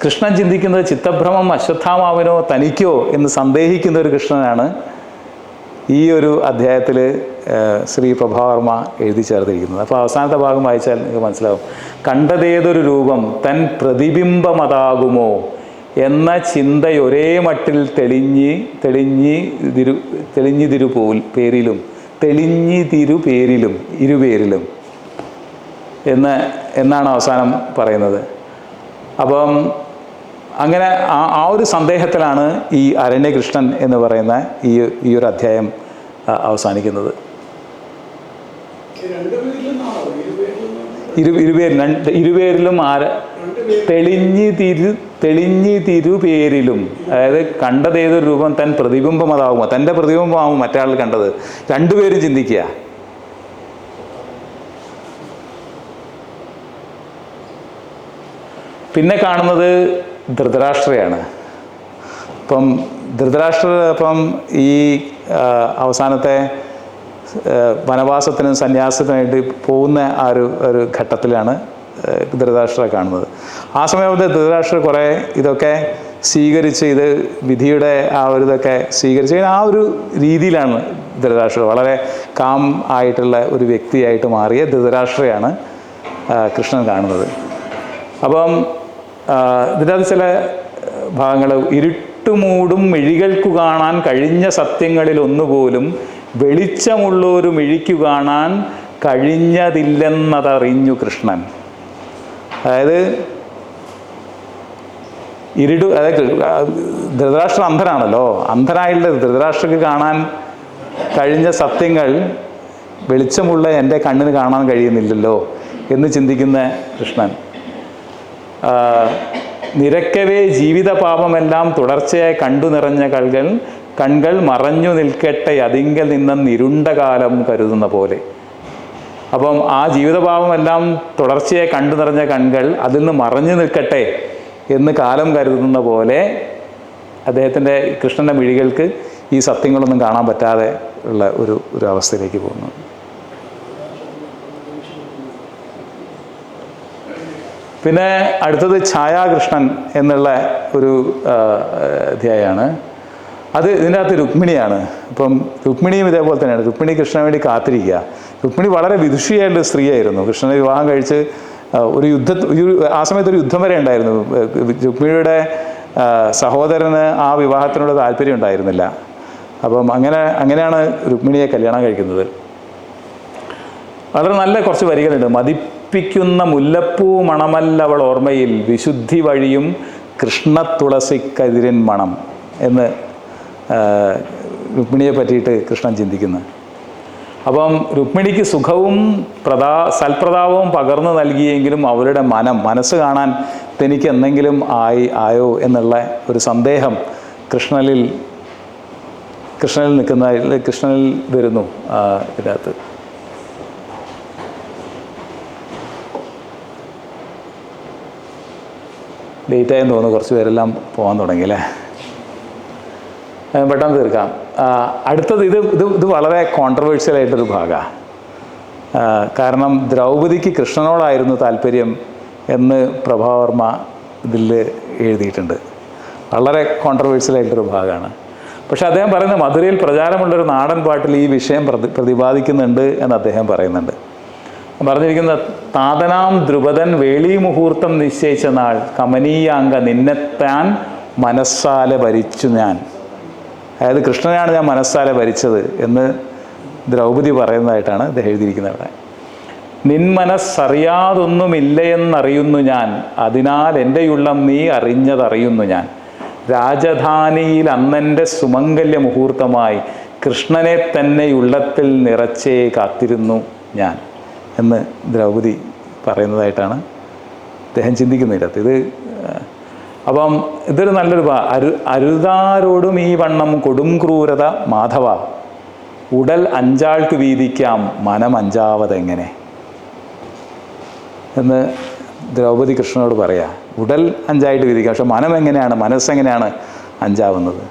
കൃഷ്ണൻ ചിന്തിക്കുന്നത് ചിത്തഭ്രമം അശ്വത്ഥാമാവിനോ തനിക്കോ എന്ന് സന്ദേഹിക്കുന്ന ഒരു കൃഷ്ണനാണ് ഈ ഒരു അധ്യായത്തിൽ ശ്രീ പ്രഭാവർമ്മ എഴുതി ചേർത്തിരിക്കുന്നത്. അപ്പോൾ അവസാനത്തെ ഭാഗം വായിച്ചാൽ നിങ്ങൾക്ക് മനസ്സിലാവും. കണ്ടതേതൊരു രൂപം തൻ പ്രതിബിംബമതാകുമോ എന്ന ചിന്തയൊരേ മട്ടിൽ ഇരുപേരിലും എന്നാണ് അവസാനം പറയുന്നത്. അപ്പം അങ്ങനെ ആ ഒരു സന്ദേഹത്തിലാണ് ഈ അരണ്യകൃഷ്ണൻ എന്ന് പറയുന്ന ഈ ഒരു അധ്യായം അവസാനിക്കുന്നത്. ഇരുപേരിലും തെളിഞ്ഞിതിരുപേരിലും, അതായത് കണ്ടതേതൊരു രൂപം തൻ പ്രതിബിംബമതാവുമോ, തൻ്റെ പ്രതിബിംബമാവും മറ്റയാൾ കണ്ടത്. രണ്ടുപേരും ചിന്തിക്കുക. പിന്നെ കാണുന്നത് ധൃതരാഷ്ട്രയാണ്. അപ്പം ഈ അവസാനത്തെ വനവാസത്തിനും സന്യാസത്തിനായിട്ട് പോകുന്ന ആ ഒരു ഘട്ടത്തിലാണ് ധൃതരാഷ്ട്രരെ കാണുന്നത്. ആ സമയത്ത് ധൃതരാഷ്ട്രർ കുറേ ഇതൊക്കെ സ്വീകരിച്ച്, ഇത് വിധിയുടെ ആ ഒരു ഇതൊക്കെ സ്വീകരിച്ച് ആ ഒരു രീതിയിലാണ് ധൃതരാഷ്ട്രർ വളരെ കാം ആയിട്ടുള്ള ഒരു വ്യക്തിയായിട്ട് മാറിയ ധൃതരാഷ്ട്രയാണ് കൃഷ്ണൻ കാണുന്നത്. അപ്പം ഇതിൻ്റെ അത് ചില ഭാഗങ്ങൾ, ഇരുട്ടുമൂടും മിഴികൾക്കു കാണാൻ കഴിഞ്ഞ സത്യങ്ങളിൽ ഒന്നുപോലും വെളിച്ചമുള്ളൊരു മിഴിക്കു കാണാൻ കഴിഞ്ഞതില്ലെന്നതറിഞ്ഞു കൃഷ്ണൻ. അതായത് ധൃതരാഷ്ട്ര അന്ധനാണല്ലോ, അന്ധനായുള്ള ധൃതരാഷ്ട്രക്ക് കാണാൻ കഴിഞ്ഞ സത്യങ്ങൾ വെളിച്ചമുള്ള എൻ്റെ കണ്ണിന് കാണാൻ കഴിയുന്നില്ലല്ലോ എന്ന് ചിന്തിക്കുന്ന കൃഷ്ണൻ. നിരക്കവേ ജീവിതപാപമെല്ലാം തുടർച്ചയായി കണ്ടു നിറഞ്ഞ കൺകൾ മറഞ്ഞു നിൽക്കട്ടെ അതിങ്കൽ നിന്നിരുണ്ട കാലം കരുതുന്ന പോലെ. അപ്പം ആ ജീവിതപാപമെല്ലാം തുടർച്ചയായി കണ്ടു നിറഞ്ഞ കൺകൾ അതിൽ നിന്ന് മറഞ്ഞു നിൽക്കട്ടെ എന്ന് കാലം കരുതുന്ന പോലെ അദ്ദേഹത്തിൻ്റെ കൃഷ്ണൻ്റെ മിഴികൾക്ക് ഈ സത്യങ്ങളൊന്നും കാണാൻ പറ്റാതെ ഉള്ള ഒരു അവസ്ഥയിലേക്ക് പോകുന്നു. പിന്നെ അടുത്തത് ഛായാകൃഷ്ണൻ എന്നുള്ള ഒരു അധ്യായമാണ്. അത് ഇതിൻ്റെ അകത്ത് രുക്മിണിയാണ്. ഇപ്പം രുക്മിണിയും ഇതേപോലെ തന്നെയാണ്. രുക്മിണി കൃഷ്ണന് വേണ്ടി കാത്തിരിക്കുക. രുക്മിണി വളരെ വിദുഷിയായിട്ടുള്ള സ്ത്രീയായിരുന്നു. കൃഷ്ണനെ വിവാഹം കഴിച്ച് ആ സമയത്ത് ഒരു യുദ്ധം വരെ ഉണ്ടായിരുന്നു. രുക്മിണിയുടെ സഹോദരന് ആ വിവാഹത്തിനോട് താല്പര്യം ഉണ്ടായിരുന്നില്ല. അപ്പം അങ്ങനെയാണ് രുക്മിണിയെ കല്യാണം കഴിക്കുന്നത്. വളരെ നല്ല കുറച്ച് വരികളുണ്ട്. മതിപ്പിക്കുന്ന മുല്ലപ്പൂ മണമല്ലവൾ ഓർമ്മയിൽ വിശുദ്ധി വഴിയും കൃഷ്ണ തുളസിക്കതിരൻ മണം എന്ന് രുക്മിണിയെ പറ്റിയിട്ട് കൃഷ്ണൻ ചിന്തിക്കുന്നത്. അപ്പം രുക്മിണിക്ക് സുഖവും സൽപ്രതാപവും പകർന്നു നൽകിയെങ്കിലും അവരുടെ മനസ്സ് കാണാൻ തനിക്ക് എന്തെങ്കിലും ആയോ എന്നുള്ള ഒരു സന്ദേഹം കൃഷ്ണനിൽ വരുന്നു ഇതിനകത്ത്. ലേറ്റായെന്ന് തോന്നുന്നു. കുറച്ച് പേരെല്ലാം പോകാൻ തുടങ്ങി അല്ലേ? പെട്ടെന്ന് തീർക്കാം. അടുത്തത് ഇത് വളരെ കോൺട്രവേഴ്സ്യൽ ആയിട്ടൊരു ഭാഗമാണ്. കാരണം ദ്രൗപദിക്ക് കൃഷ്ണനോടായിരുന്നു താല്പര്യം എന്ന് പ്രഭാവർമ്മ ഇതിൽ എഴുതിയിട്ടുണ്ട്. വളരെ കോൺട്രവേഴ്സ്യൽ ആയിട്ടൊരു ഭാഗമാണ്. പക്ഷെ അദ്ദേഹം പറയുന്നത് മധുരയിൽ പ്രചാരമുള്ളൊരു നാടൻ പാട്ടിൽ ഈ വിഷയം പ്രതിപാദിക്കുന്നുണ്ട് എന്ന് അദ്ദേഹം പറയുന്നുണ്ട്. പറഞ്ഞിരിക്കുന്ന താതനാം ദ്രുപദൻ വേളി മുഹൂർത്തം നിശ്ചയിച്ച നാൾ കമനീയാംഗ നിന്നെത്താൻ മനസ്സാലെ ഭരിച്ചു ഞാൻ. അതായത് കൃഷ്ണനാണ് ഞാൻ മനസ്സാലെ ഭരിച്ചത് എന്ന് ദ്രൗപദി പറയുന്നതായിട്ടാണ് ഇത് എഴുതിയിരിക്കുന്നത്. അവിടെ നിന്മനസ്സറിയാതൊന്നുമില്ലയെന്നറിയുന്നു ഞാൻ, അതിനാൽ എൻ്റെ ഉള്ളം നീ അറിഞ്ഞതറിയുന്നു ഞാൻ. രാജധാനിയിൽ അന്നെൻ്റെ സുമംഗല്യ മുഹൂർത്തമായി കൃഷ്ണനെ തന്നെ ഉള്ളത്തിൽ നിറച്ചേ കാത്തിരുന്നു ഞാൻ എന്ന് ദ്രൗപദി പറയുന്നതായിട്ടാണ് അദ്ദേഹം ചിന്തിക്കുന്നിടത്ത്. അപ്പം ഇതൊരു നല്ലൊരു അരുതാരോടും ഈ വണ്ണം കൊടും ക്രൂരത മാധവ, ഉടൽ അഞ്ചാൾക്ക് വീതിക്കാം മനം അഞ്ചാവതെങ്ങനെ എന്ന് ദ്രൗപദി കൃഷ്ണനോട് പറയാ. ഉടൽ അഞ്ചായിട്ട് വീതിക്കാം, പക്ഷെ മനം എങ്ങനെയാണ്, മനസ്സെങ്ങനെയാണ് അഞ്ചാവുന്നത്?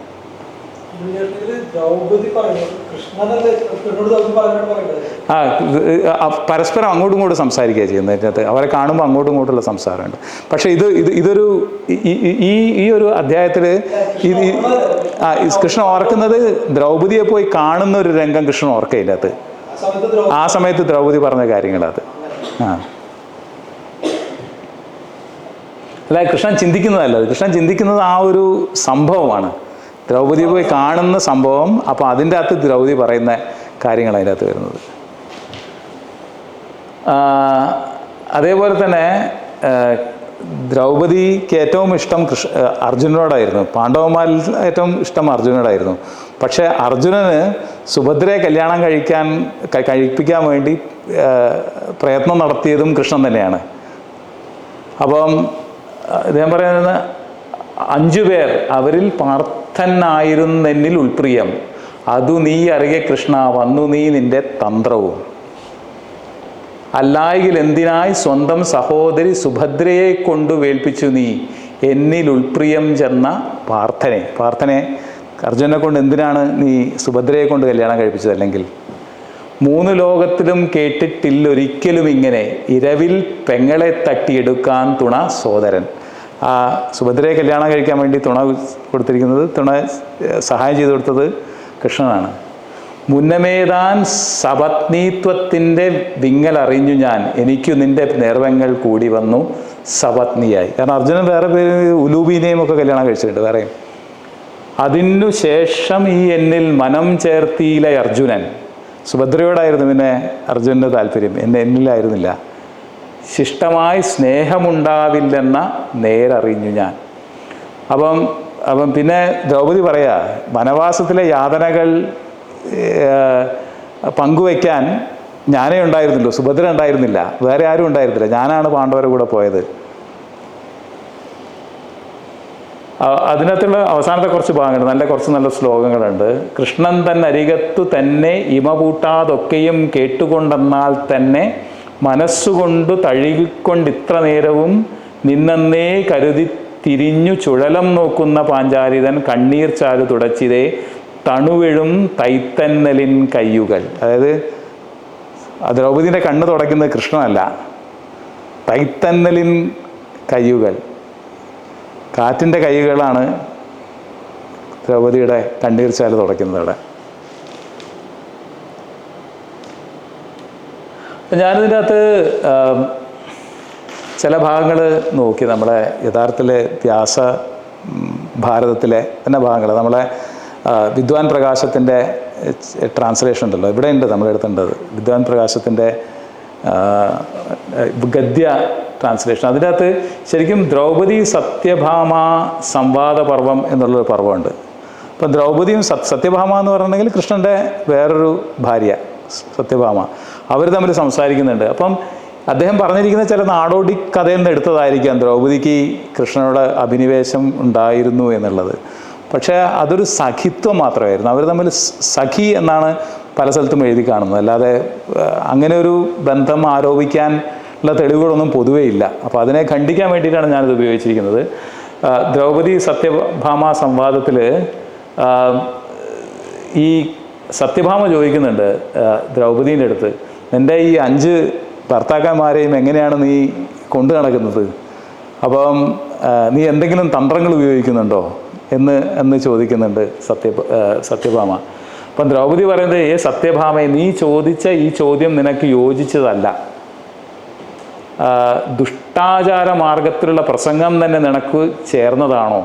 പരസ്പരം അങ്ങോട്ടും ഇങ്ങോട്ടും സംസാരിക്കുക ചെയ്യുന്നത്. അതിനകത്ത് അവരെ കാണുമ്പോൾ അങ്ങോട്ടും ഇങ്ങോട്ടുള്ള സംസാരമുണ്ട്. പക്ഷെ ഇതൊരു ഈ ഒരു അധ്യായത്തിൽ കൃഷ്ണൻ ഓർക്കുന്നത് ദ്രൗപദിയെ പോയി കാണുന്ന ഒരു രംഗം കൃഷ്ണൻ ഓർക്കുക. ഇതിനകത്ത് ആ സമയത്ത് ദ്രൗപദി പറഞ്ഞ കാര്യങ്ങളത് അല്ല കൃഷ്ണൻ ചിന്തിക്കുന്നതല്ല. കൃഷ്ണൻ ചിന്തിക്കുന്നത് ആ ഒരു സംഭവമാണ്, ദ്രൗപദിയെ പോയി കാണുന്ന സംഭവം. അപ്പോൾ അതിൻ്റെ അകത്ത് ദ്രൗപദി പറയുന്ന കാര്യങ്ങൾ അതിൻ്റെ അകത്ത് വരുന്നത്. അതേപോലെ തന്നെ ദ്രൗപദിക്ക് ഏറ്റവും ഇഷ്ടം അർജുനനോടായിരുന്നു. പാണ്ഡവന്മാരിൽ ഏറ്റവും ഇഷ്ടം അർജുനനോടായിരുന്നു. പക്ഷേ അർജുനന് സുഭദ്രയെ കല്യാണം കഴിപ്പിക്കാൻ വേണ്ടി പ്രയത്നം നടത്തിയതും കൃഷ്ണൻ തന്നെയാണ്. അപ്പം അദ്ദേഹം പറയുന്നത് 5 പേർ അവരിൽ പാർത്ഥനായിരുന്നെന്നിൽ ഉൾപ്രിയം, അതു നീ അറിയ കൃഷ്ണ വന്നു നീ നിന്റെ തന്ത്രവും. അല്ലായെങ്കിൽ എന്തിനായി സ്വന്തം സഹോദരി സുഭദ്രയെ കൊണ്ടു വേൽപ്പിച്ചു നീ എന്നിൽ ഉൾപ്രിയം ചെന്ന പാർത്ഥനെ അർജുനെ കൊണ്ട് എന്തിനാണ് നീ സുഭദ്രയെ കൊണ്ട് കല്യാണം കഴിപ്പിച്ചത്? അല്ലെങ്കിൽ 3 ലോകത്തിലും കേട്ടിട്ടില്ലൊരിക്കലും ഇങ്ങനെ ഇരവിൽ പെങ്ങളെ തട്ടിയെടുക്കാൻ തുണ സോദരൻ. ആ സുഭദ്രയെ കല്യാണം കഴിക്കാൻ വേണ്ടി തുണ സഹായം ചെയ്തു കൊടുത്തത് കൃഷ്ണനാണ്. മുന്നമേതാൻ സപത്നീത്വത്തിൻ്റെ വിങ്ങൽ അറിഞ്ഞു ഞാൻ, എനിക്കു നിന്റെ നേർവങ്ങൾ കൂടി വന്നു സപത്നിയായി. കാരണം അർജുനൻ വേറെ പേര് ഉലൂബിനെയും ഒക്കെ കല്യാണം കഴിച്ചിട്ടുണ്ട് വേറെയും. അതിനു ശേഷം ഈ എന്നിൽ മനം ചേർത്തിയില്ല അർജുനൻ. സുഭദ്രയോടായിരുന്നു പിന്നെ അർജുനൻ്റെ താല്പര്യം, എന്നിലായിരുന്നില്ല. ശിഷ്ടമായി സ്നേഹമുണ്ടാവില്ലെന്ന നേരറിഞ്ഞു ഞാൻ. അപ്പം പിന്നെ ദ്രൗപദി പറയാ, വനവാസത്തിലെ യാതനകൾ പങ്കുവയ്ക്കാൻ ഞാനേ ഉണ്ടായിരുന്നുള്ളൂ, സുഭദ്ര ഉണ്ടായിരുന്നില്ല, വേറെ ആരും ഉണ്ടായിരുന്നില്ല, ഞാനാണ് പാണ്ഡവരുടെ കൂടെ പോയത്. അതിനകത്തുള്ള അവസാനത്തെ കുറച്ച് ഭാഗങ്ങളുണ്ട്, കുറച്ച് നല്ല ശ്ലോകങ്ങളുണ്ട്. കൃഷ്ണൻ തന്നരികത്തു തന്നെ ഇമപൂട്ടാതൊക്കെയും കേട്ടുകൊണ്ടെന്നാൽ തന്നെ മനസ്സുകൊണ്ടു തഴുകിക്കൊണ്ടിത്ര നേരവും നിന്നന്നേ കരുതി തിരിഞ്ഞു ചുഴലം നോക്കുന്ന പാഞ്ചാലിതൻ കണ്ണീർ ചാലു തുടച്ചിതേ തണുവിഴും തൈത്തന്നലിൻ കയ്യുകൾ. അതായത് ദ്രൗപദീൻ്റെ കണ്ണ് തുടയ്ക്കുന്നത് കൃഷ്ണനല്ല, തൈത്തന്നലിൻ കയ്യുകൾ, കാറ്റിൻ്റെ കൈകളാണ് ദ്രൗപദിയുടെ കണ്ണീർച്ചാല് തുടയ്ക്കുന്നത് അവിടെ. ഞാനിതിൻ്റെ അകത്ത് ചില ഭാഗങ്ങൾ നോക്കി, നമ്മളെ യഥാർത്ഥത്തിലെ വ്യാസ ഭാരതത്തിലെ തന്നെ ഭാഗങ്ങൾ, നമ്മളെ വിദ്വാൻ പ്രകാശത്തിൻ്റെ ട്രാൻസ്ലേഷൻ ഉണ്ടല്ലോ, ഇവിടെ ഉണ്ട് നമ്മുടെ അടുത്തുണ്ടത്, വിദ്വാൻ പ്രകാശത്തിൻ്റെ ഗദ്യ ട്രാൻസ്ലേഷൻ. അതിൻ്റെ അകത്ത് ശരിക്കും ദ്രൗപദി സത്യഭാമ സംവാദ പർവം എന്നുള്ളൊരു പർവ്വമുണ്ട്. അപ്പം ദ്രൗപദിയും സത്യഭാമ എന്ന് പറഞ്ഞിട്ടുണ്ടെങ്കിൽ കൃഷ്ണൻ്റെ വേറൊരു ഭാര്യ സത്യഭാമ, അവർ തമ്മിൽ സംസാരിക്കുന്നുണ്ട്. അപ്പം അദ്ദേഹം പറഞ്ഞിരിക്കുന്ന ചില നാടോടി കഥയിൽ നിന്ന് എടുത്തതായിരിക്കാം ദ്രൗപദിക്ക് കൃഷ്ണനോട് അഭിനിവേശം ഉണ്ടായിരുന്നു എന്നുള്ളത്. പക്ഷേ അതൊരു സഖിത്വം മാത്രമായിരുന്നു, അവർ തമ്മിൽ സഖി എന്നാണ് പല സ്ഥലത്തും എഴുതി കാണുന്നത്, അല്ലാതെ അങ്ങനെ ഒരു ബന്ധം ആരോപിക്കാൻ ഉള്ള തെളിവുകളൊന്നും പൊതുവേ ഇല്ല. അപ്പോൾ അതിനെ ഖണ്ഡിക്കാൻ വേണ്ടിയിട്ടാണ് ഞാനിത് ഉപയോഗിച്ചിരിക്കുന്നത്. ദ്രൗപദി സത്യഭാമ സംവാദത്തിൽ ഈ സത്യഭാമ ചോദിക്കുന്നുണ്ട് ദ്രൗപദീൻ്റെ അടുത്ത്, എൻ്റെ ഈ 5 ഭർത്താക്കന്മാരെയും എങ്ങനെയാണ് നീ കൊണ്ടു നടക്കുന്നത്? അപ്പം നീ എന്തെങ്കിലും തന്ത്രങ്ങൾ ഉപയോഗിക്കുന്നുണ്ടോ എന്ന് ചോദിക്കുന്നുണ്ട് സത്യഭാമ. അപ്പം ദ്രൗപദി പറയുന്നത്, സത്യഭാമയെ, നീ ചോദിച്ച ഈ ചോദ്യം നിനക്ക് യോജിച്ചതല്ല, ദുഷ്ടാചാര മാർഗത്തിലുള്ള പ്രസംഗം തന്നെ നിനക്ക് ചേർന്നതാണോ?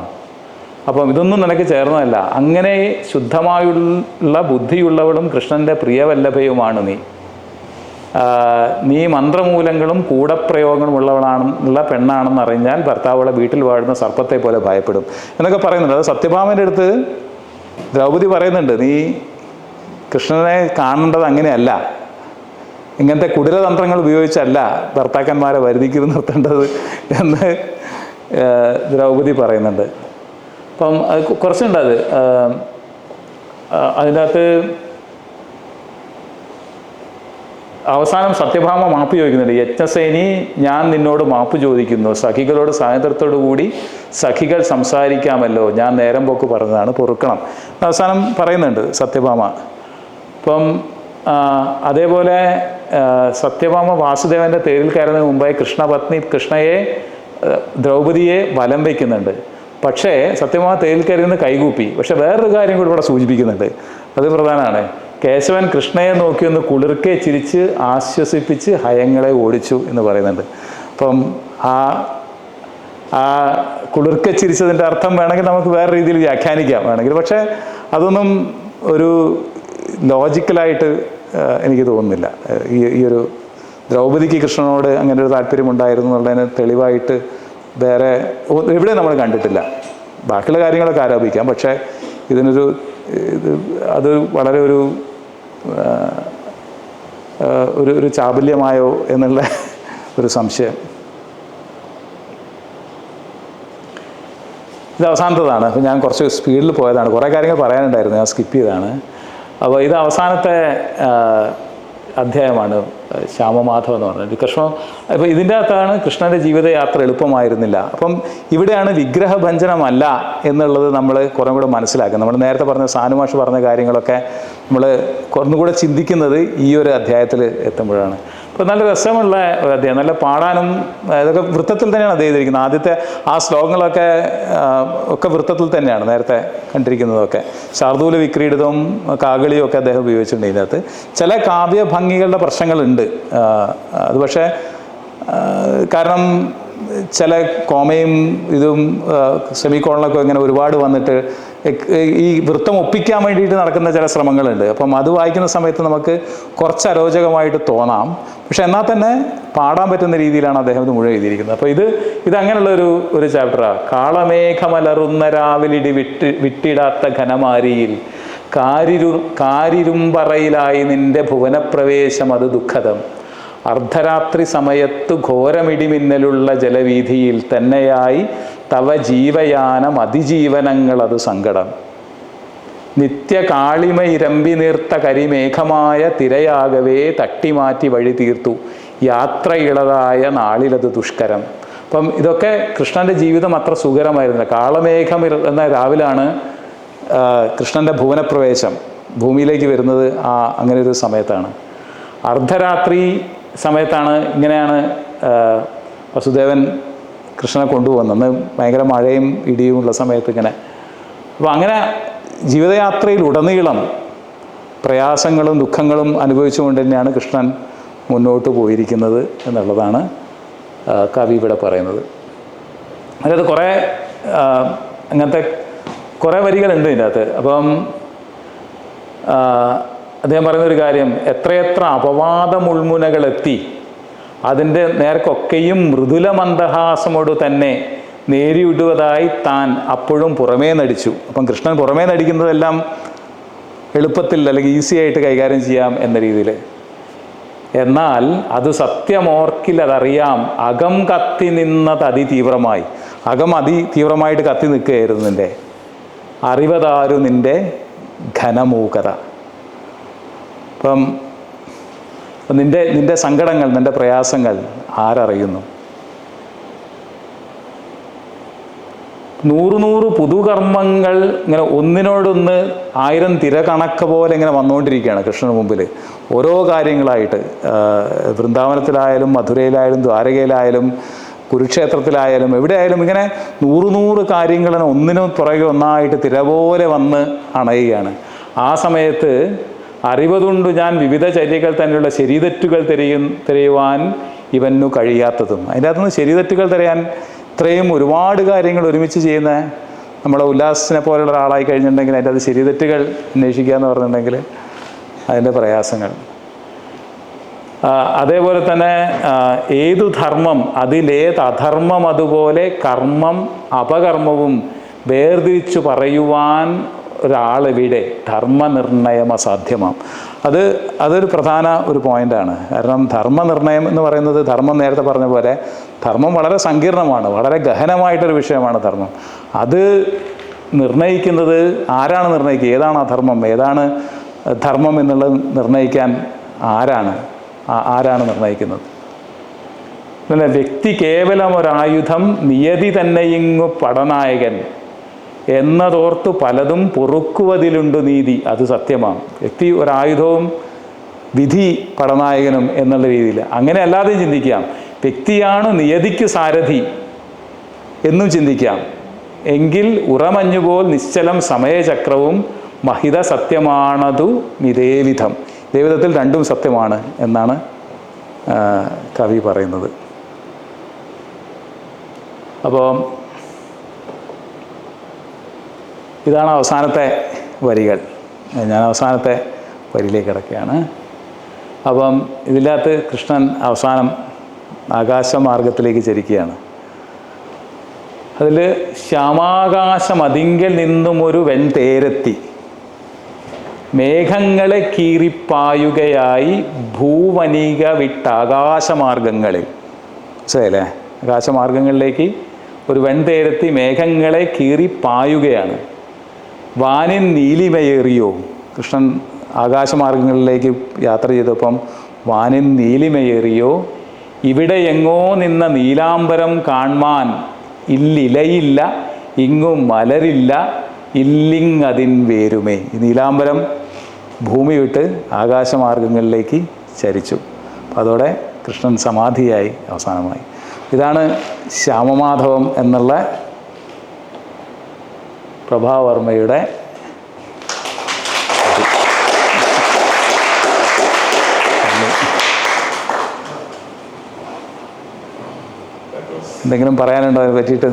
അപ്പം ഇതൊന്നും നിനക്ക് ചേർന്നതല്ല. അങ്ങനെ ശുദ്ധമായുള്ള ബുദ്ധിയുള്ളവളും കൃഷ്ണൻ്റെ പ്രിയവല്ലഭയുമാണ് നീ മന്ത്രമൂലങ്ങളും കൂടപ്രയോഗങ്ങളും ഉള്ളവളാണെന്നുള്ള പെണ്ണാണെന്ന് അറിഞ്ഞാൽ ഭർത്താവളെ വീട്ടിൽ വാഴുന്ന സർപ്പത്തെ പോലെ ഭയപ്പെടും എന്നൊക്കെ പറയുന്നുണ്ട്. അത് സത്യഭാമൻ്റെ അടുത്ത് ദ്രൗപദി പറയുന്നുണ്ട്, നീ കൃഷ്ണനെ കാണേണ്ടത് അങ്ങനെയല്ല, ഇങ്ങനത്തെ കുടിലതന്ത്രങ്ങൾ ഉപയോഗിച്ചല്ല ഭർത്താക്കന്മാരെ വരുതിക്ക് നിർത്തേണ്ടത് എന്ന് ദ്രൗപദി പറയുന്നുണ്ട്. അപ്പം അത് കുറച്ചുണ്ട്. അതിൻ്റെ അകത്ത് അവസാനം സത്യഭാമ മാപ്പ് ചോദിക്കുന്നുണ്ട്. യജ്ഞസേനി, ഞാൻ നിന്നോട് മാപ്പ് ചോദിക്കുന്നു, സഖികളോട് സ്വാതന്ത്ര്യത്തോടു കൂടി സഖികൾ സംസാരിക്കാമല്ലോ, ഞാൻ നേരം പോക്ക് പറഞ്ഞതാണ്, പൊറുക്കണം അവസാനം പറയുന്നുണ്ട് സത്യഭാമ. അപ്പം അതേപോലെ സത്യഭാമ വാസുദേവൻ്റെ തേരിൽ കയറുന്നതിന് മുമ്പായി കൃഷ്ണപത്നി കൃഷ്ണയെ ദ്രൗപദിയെ വലം വയ്ക്കുന്നുണ്ട്. പക്ഷേ സത്യഭാമ തേരിൽ കയറുന്നത് കൈകൂപ്പി. പക്ഷെ വേറൊരു കാര്യം കൂടി ഇവിടെ സൂചിപ്പിക്കുന്നുണ്ട്, അത് പ്രധാനമാണ്. കേശവൻ കൃഷ്ണയെ നോക്കിയൊന്ന് കുളിർക്കെ ചിരിച്ച് ആശ്വസിപ്പിച്ച് ഹയങ്ങളെ ഓടിച്ചു എന്ന് പറയുന്നുണ്ട്. അപ്പം ആ കുളിർക്കെ ചിരിച്ചതിൻ്റെ അർത്ഥം വേണമെങ്കിൽ നമുക്ക് വേറെ രീതിയിൽ വ്യാഖ്യാനിക്കാം വേണമെങ്കിൽ, പക്ഷേ അതൊന്നും ഒരു ലോജിക്കലായിട്ട് എനിക്ക് തോന്നുന്നില്ല. ഈ ഒരു ദ്രൗപദിക്ക് കൃഷ്ണനോട് അങ്ങനെ ഒരു താല്പര്യമുണ്ടായിരുന്നു എന്നുള്ളതിന് തെളിവായിട്ട് വേറെ എവിടെ നമ്മൾ കണ്ടിട്ടില്ല. ബാക്കിയുള്ള കാര്യങ്ങളൊക്കെ ആരോപിക്കാം, പക്ഷേ അത് വളരെ ഒരു ചാബല്യമായോ എന്നുള്ള ഒരു സംശയം. ഇത് അവസാനത്തതാണ്. അപ്പോൾ ഞാൻ കുറച്ച് സ്പീഡിൽ പോയതാണ്, കുറേ കാര്യങ്ങൾ പറയാനുണ്ടായിരുന്നു, ഞാൻ സ്കിപ്പ് ചെയ്തതാണ്. അപ്പോൾ ഇത് അവസാനത്തെ അധ്യായമാണ്, ശ്യാമമാധവ് എന്ന് പറഞ്ഞത് കൃഷ്ണൻ. അപ്പോൾ ഇതിൻ്റെ അകത്താണ് കൃഷ്ണൻ്റെ ജീവിതയാത്ര എളുപ്പമായിരുന്നില്ല. അപ്പം ഇവിടെയാണ് വിഗ്രഹഭഞ്ജനമല്ല എന്നുള്ളത് നമ്മൾ കുറേ കൂടെ മനസ്സിലാക്കുക. നമ്മൾ നേരത്തെ പറഞ്ഞ സാനുമാഷ് പറഞ്ഞ കാര്യങ്ങളൊക്കെ നമ്മൾ കുറച്ചുകൂടെ ചിന്തിക്കുന്നത് ഈ ഒരു അധ്യായത്തിൽ എത്തുമ്പോഴാണ്. അപ്പോൾ നല്ല രസമുള്ള ഒരു അധ്യായം, നല്ല പാടാനും ഇതൊക്കെ വൃത്തത്തിൽ തന്നെയാണ് അത് ചെയ്തിരിക്കുന്നത്. ആദ്യത്തെ ആ ശ്ലോകങ്ങളൊക്കെ ഒക്കെ വൃത്തത്തിൽ തന്നെയാണ് നേരത്തെ കണ്ടിരിക്കുന്നതൊക്കെ. ശാർദൂല വിക്രീഡിതവും കാകളിയും ഒക്കെ അദ്ദേഹം ഉപയോഗിച്ചിട്ടുണ്ട് ഇതിനകത്ത്. ചില കാവ്യഭംഗികളുടെ പ്രശ്നങ്ങളുണ്ട് അത്, പക്ഷേ കാരണം ചില കോമയും ഇതും സെമിക്കോളനൊക്കെ ഇങ്ങനെ ഒരുപാട് വന്നിട്ട് ഈ വൃത്തം ഒപ്പിക്കാൻ വേണ്ടിയിട്ട് നടക്കുന്ന ചില ശ്രമങ്ങളുണ്ട്. അപ്പം അത് വായിക്കുന്ന സമയത്ത് നമുക്ക് കുറച്ച് അരോചകമായിട്ട് തോന്നാം, പക്ഷെ എന്നാൽ തന്നെ പാടാൻ പറ്റുന്ന രീതിയിലാണ് അദ്ദേഹം ഇത് മുഴുവൻ എഴുതിയിരിക്കുന്നത്. അപ്പോൾ ഇത് അങ്ങനെയുള്ള ഒരു ചാപ്റ്ററാണ്. കാളമേഘമലറുന്ന രാവിലിടി വിട്ടിടാത്ത ഘനമാരിയിൽ കാരിരുമ്പറയിലായി നിന്റെ ഭുവനപ്രവേശം അത് ദുഃഖദം. അർദ്ധരാത്രി സമയത്തു ഘോരമിടിമിന്നലുള്ള ജലവീഥിയിൽ തന്നെയായി തവ ജീവയാനം അതിജീവനങ്ങൾ അത് സങ്കടം. നിത്യ കാളിമ ഇരമ്പി നീർത്ത കരിമേഘമായ തിരയാകവേ തട്ടിമാറ്റി വഴി തീർത്തു യാത്ര ഇളതായ നാളിലത് ദുഷ്കരം. അപ്പം ഇതൊക്കെ കൃഷ്ണൻ്റെ ജീവിതം അത്ര സുഖകരമായിരുന്നില്ല. കാളമേഘം എന്ന രാവിലാണ് കൃഷ്ണൻ്റെ ഭുവനപ്രവേശം, ഭൂമിയിലേക്ക് വരുന്നത് അങ്ങനെ ഒരു സമയത്താണ്. അർദ്ധരാത്രി സമയത്താണ് ഇങ്ങനെയാണ് വസുദേവൻ കൃഷ്ണനെ കൊണ്ടുപോകുന്നത്. അന്ന് ഭയങ്കര മഴയും ഇടിയും ഉള്ള സമയത്ത് ഇങ്ങനെ. അപ്പോൾ അങ്ങനെ ജീവിതയാത്രയിലുടനീളം പ്രയാസങ്ങളും ദുഃഖങ്ങളും അനുഭവിച്ചുകൊണ്ട് തന്നെയാണ് കൃഷ്ണൻ മുന്നോട്ട് പോയിരിക്കുന്നത് എന്നുള്ളതാണ് കവി ഇവിടെ പറയുന്നത്. അതായത് കുറേ അങ്ങനത്തെ കുറേ വരികളുണ്ട് ഇതിൻ്റെ അകത്ത്. അപ്പം അദ്ദേഹം പറയുന്നൊരു കാര്യം, എത്രയെത്ര അപവാദ മുൾമുനകളെത്തി അതിൻ്റെ നേർക്കൊക്കെയും മൃദുല മന്ദഹാസമോട് തന്നെ നേരിടുവതായി താൻ അപ്പോഴും പുറമേ നടിച്ചു. അപ്പം കൃഷ്ണൻ പുറമേ നടിക്കുന്നതെല്ലാം എളുപ്പത്തിൽ അല്ലെങ്കിൽ ഈസി ആയിട്ട് കൈകാര്യം ചെയ്യാം എന്ന രീതിയിൽ. എന്നാൽ അത് സത്യമോർക്കിൽ അതറിയാം, അകം കത്തി നിന്നത് അതിതീവ്രമായി. അകം അതിതീവ്രമായിട്ട് കത്തി നിൽക്കുകയായിരുന്നു നിൻ്റെ. അറിവതാരു നിൻ്റെ ഘനമൂകത. അപ്പം നിൻ്റെ സങ്കടങ്ങൾ, നിൻ്റെ പ്രയാസങ്ങൾ ആരറിയുന്നു? 100 പുതുകർമ്മങ്ങൾ ഇങ്ങനെ ഒന്നിനോടൊന്ന് 1000 തിരകണക്ക പോലെ ഇങ്ങനെ വന്നുകൊണ്ടിരിക്കുകയാണ് കൃഷ്ണന് മുമ്പിൽ. ഓരോ കാര്യങ്ങളായിട്ട് വൃന്ദാവനത്തിലായാലും മധുരയിലായാലും ദ്വാരകയിലായാലും കുരുക്ഷേത്രത്തിലായാലും എവിടെയായാലും ഇങ്ങനെ 100 കാര്യങ്ങൾ ഒന്നിനും പുറകെ ഒന്നായിട്ട് തിര പോലെ വന്ന് അണയുകയാണ്. ആ സമയത്ത് അറിവതുണ്ട് ഞാൻ വിവിധ ചര്യകൾ തന്നെയുള്ള ശരിതെറ്റുകൾ തിരയുവാൻ ഇവനു കഴിയാത്തതും. അതിൻ്റെ അകത്തുനിന്ന് ശരിതെറ്റുകൾ തിരയാൻ ഇത്രയും ഒരുപാട് കാര്യങ്ങൾ ഒരുമിച്ച് ചെയ്യുന്ന നമ്മളെ ഉല്ലാസിനെ പോലുള്ള ഒരാളായി കഴിഞ്ഞിട്ടുണ്ടെങ്കിൽ അതിൻ്റെ അത് ശരിതെറ്റുകൾ അന്വേഷിക്കുക എന്ന് പറഞ്ഞിട്ടുണ്ടെങ്കിൽ അതിൻ്റെ പ്രയാസങ്ങൾ. അതേപോലെ തന്നെ ഏതു ധർമ്മം അതിലേത് അധർമ്മം അതുപോലെ കർമ്മം അപകർമ്മവും വേർതിരിച്ചു പറയുവാൻ ഒരാളെവിടെ ധർമ്മനിർണയം അസാധ്യമാം. അതൊരു പ്രധാന ഒരു പോയിൻ്റാണ്. കാരണം ധർമ്മനിർണയം എന്ന് പറയുന്നത്, ധർമ്മം നേരത്തെ പറഞ്ഞ പോലെ ധർമ്മം വളരെ സങ്കീർണമാണ്, വളരെ ഗഹനമായിട്ടൊരു വിഷയമാണ് ധർമ്മം. അത് നിർണയിക്കുന്നത് ആരാണ് നിർണയിക്കുക? ഏതാണ് അധർമ്മം, ഏതാണ് ധർമ്മം എന്നുള്ളത് നിർണയിക്കാൻ ആരാണ് നിർണയിക്കുന്നത്? പിന്നെ വ്യക്തി കേവലം ഒരായുധം നിയതി തന്നെയിങ്ങു പടനായകൻ എന്നതോർത്തു പലതും പൊറുക്കുവതിലുണ്ട് നീതി. അത് സത്യമാണ്. വ്യക്തി ഒരായുധവും വിധി പടനായകനും എന്നുള്ള രീതിയിൽ അങ്ങനെ അല്ലാതെ ചിന്തിക്കാം. വ്യക്തിയാണ് നിയതിക്ക് സാരഥി എന്നും ചിന്തിക്കാം. എങ്കിൽ ഉറമഞ്ഞുപോൽ നിശ്ചലം സമയചക്രവും മഹിത സത്യമാണതു മിതേവിധം. ഇതേവിധത്തിൽ രണ്ടും സത്യമാണ് എന്നാണ് കവി പറയുന്നത്. അപ്പോൾ ഇതാണ് അവസാനത്തെ വരികൾ. ഞാൻ അവസാനത്തെ വരിയിലേക്ക് കിടക്കുകയാണ്. അപ്പം ഇതിനകത്ത് കൃഷ്ണൻ അവസാനം ആകാശമാർഗത്തിലേക്ക് ചരിക്കുകയാണ്. അതിൽ ശ്യാമാകാശമതിങ്കൽ നിന്നും ഒരു വെൺതേരെത്തി മേഘങ്ങളെ കീറിപ്പായുകയായി ഭൂവനിക വിട്ടാകാശമാർഗങ്ങളിൽ. മനസ്സിലായില്ലേ? ആകാശമാർഗങ്ങളിലേക്ക് ഒരു വെൺതേരെത്തി മേഘങ്ങളെ കീറിപ്പായുകയാണ്. വാനിൻ നീലിമയേറിയോ? കൃഷ്ണൻ ആകാശമാർഗങ്ങളിലേക്ക് യാത്ര ചെയ്തപ്പം വാനിൻ നീലിമയേറിയോ? ഇവിടെ എങ്ങോ നിന്ന നീലാംബരം കാൺമാൻ ഇല്ലിലയില്ല ഇങ്ങും മലരില്ല ഇല്ലിങ്ങതിൻ വേരുമേ. ഈ നീലാംബരം ഭൂമി വിട്ട് ആകാശമാർഗങ്ങളിലേക്ക് ചരിച്ചു. അപ്പം അതോടെ കൃഷ്ണൻ സമാധിയായി അവസാനമായി. ഇതാണ് ശ്യാമമാധവം എന്നുള്ള പ്രഭാവർമ്മയുടെ എന്തെങ്കിലും പറയാനുണ്ടോ അതിനെ പറ്റിയിട്ട്?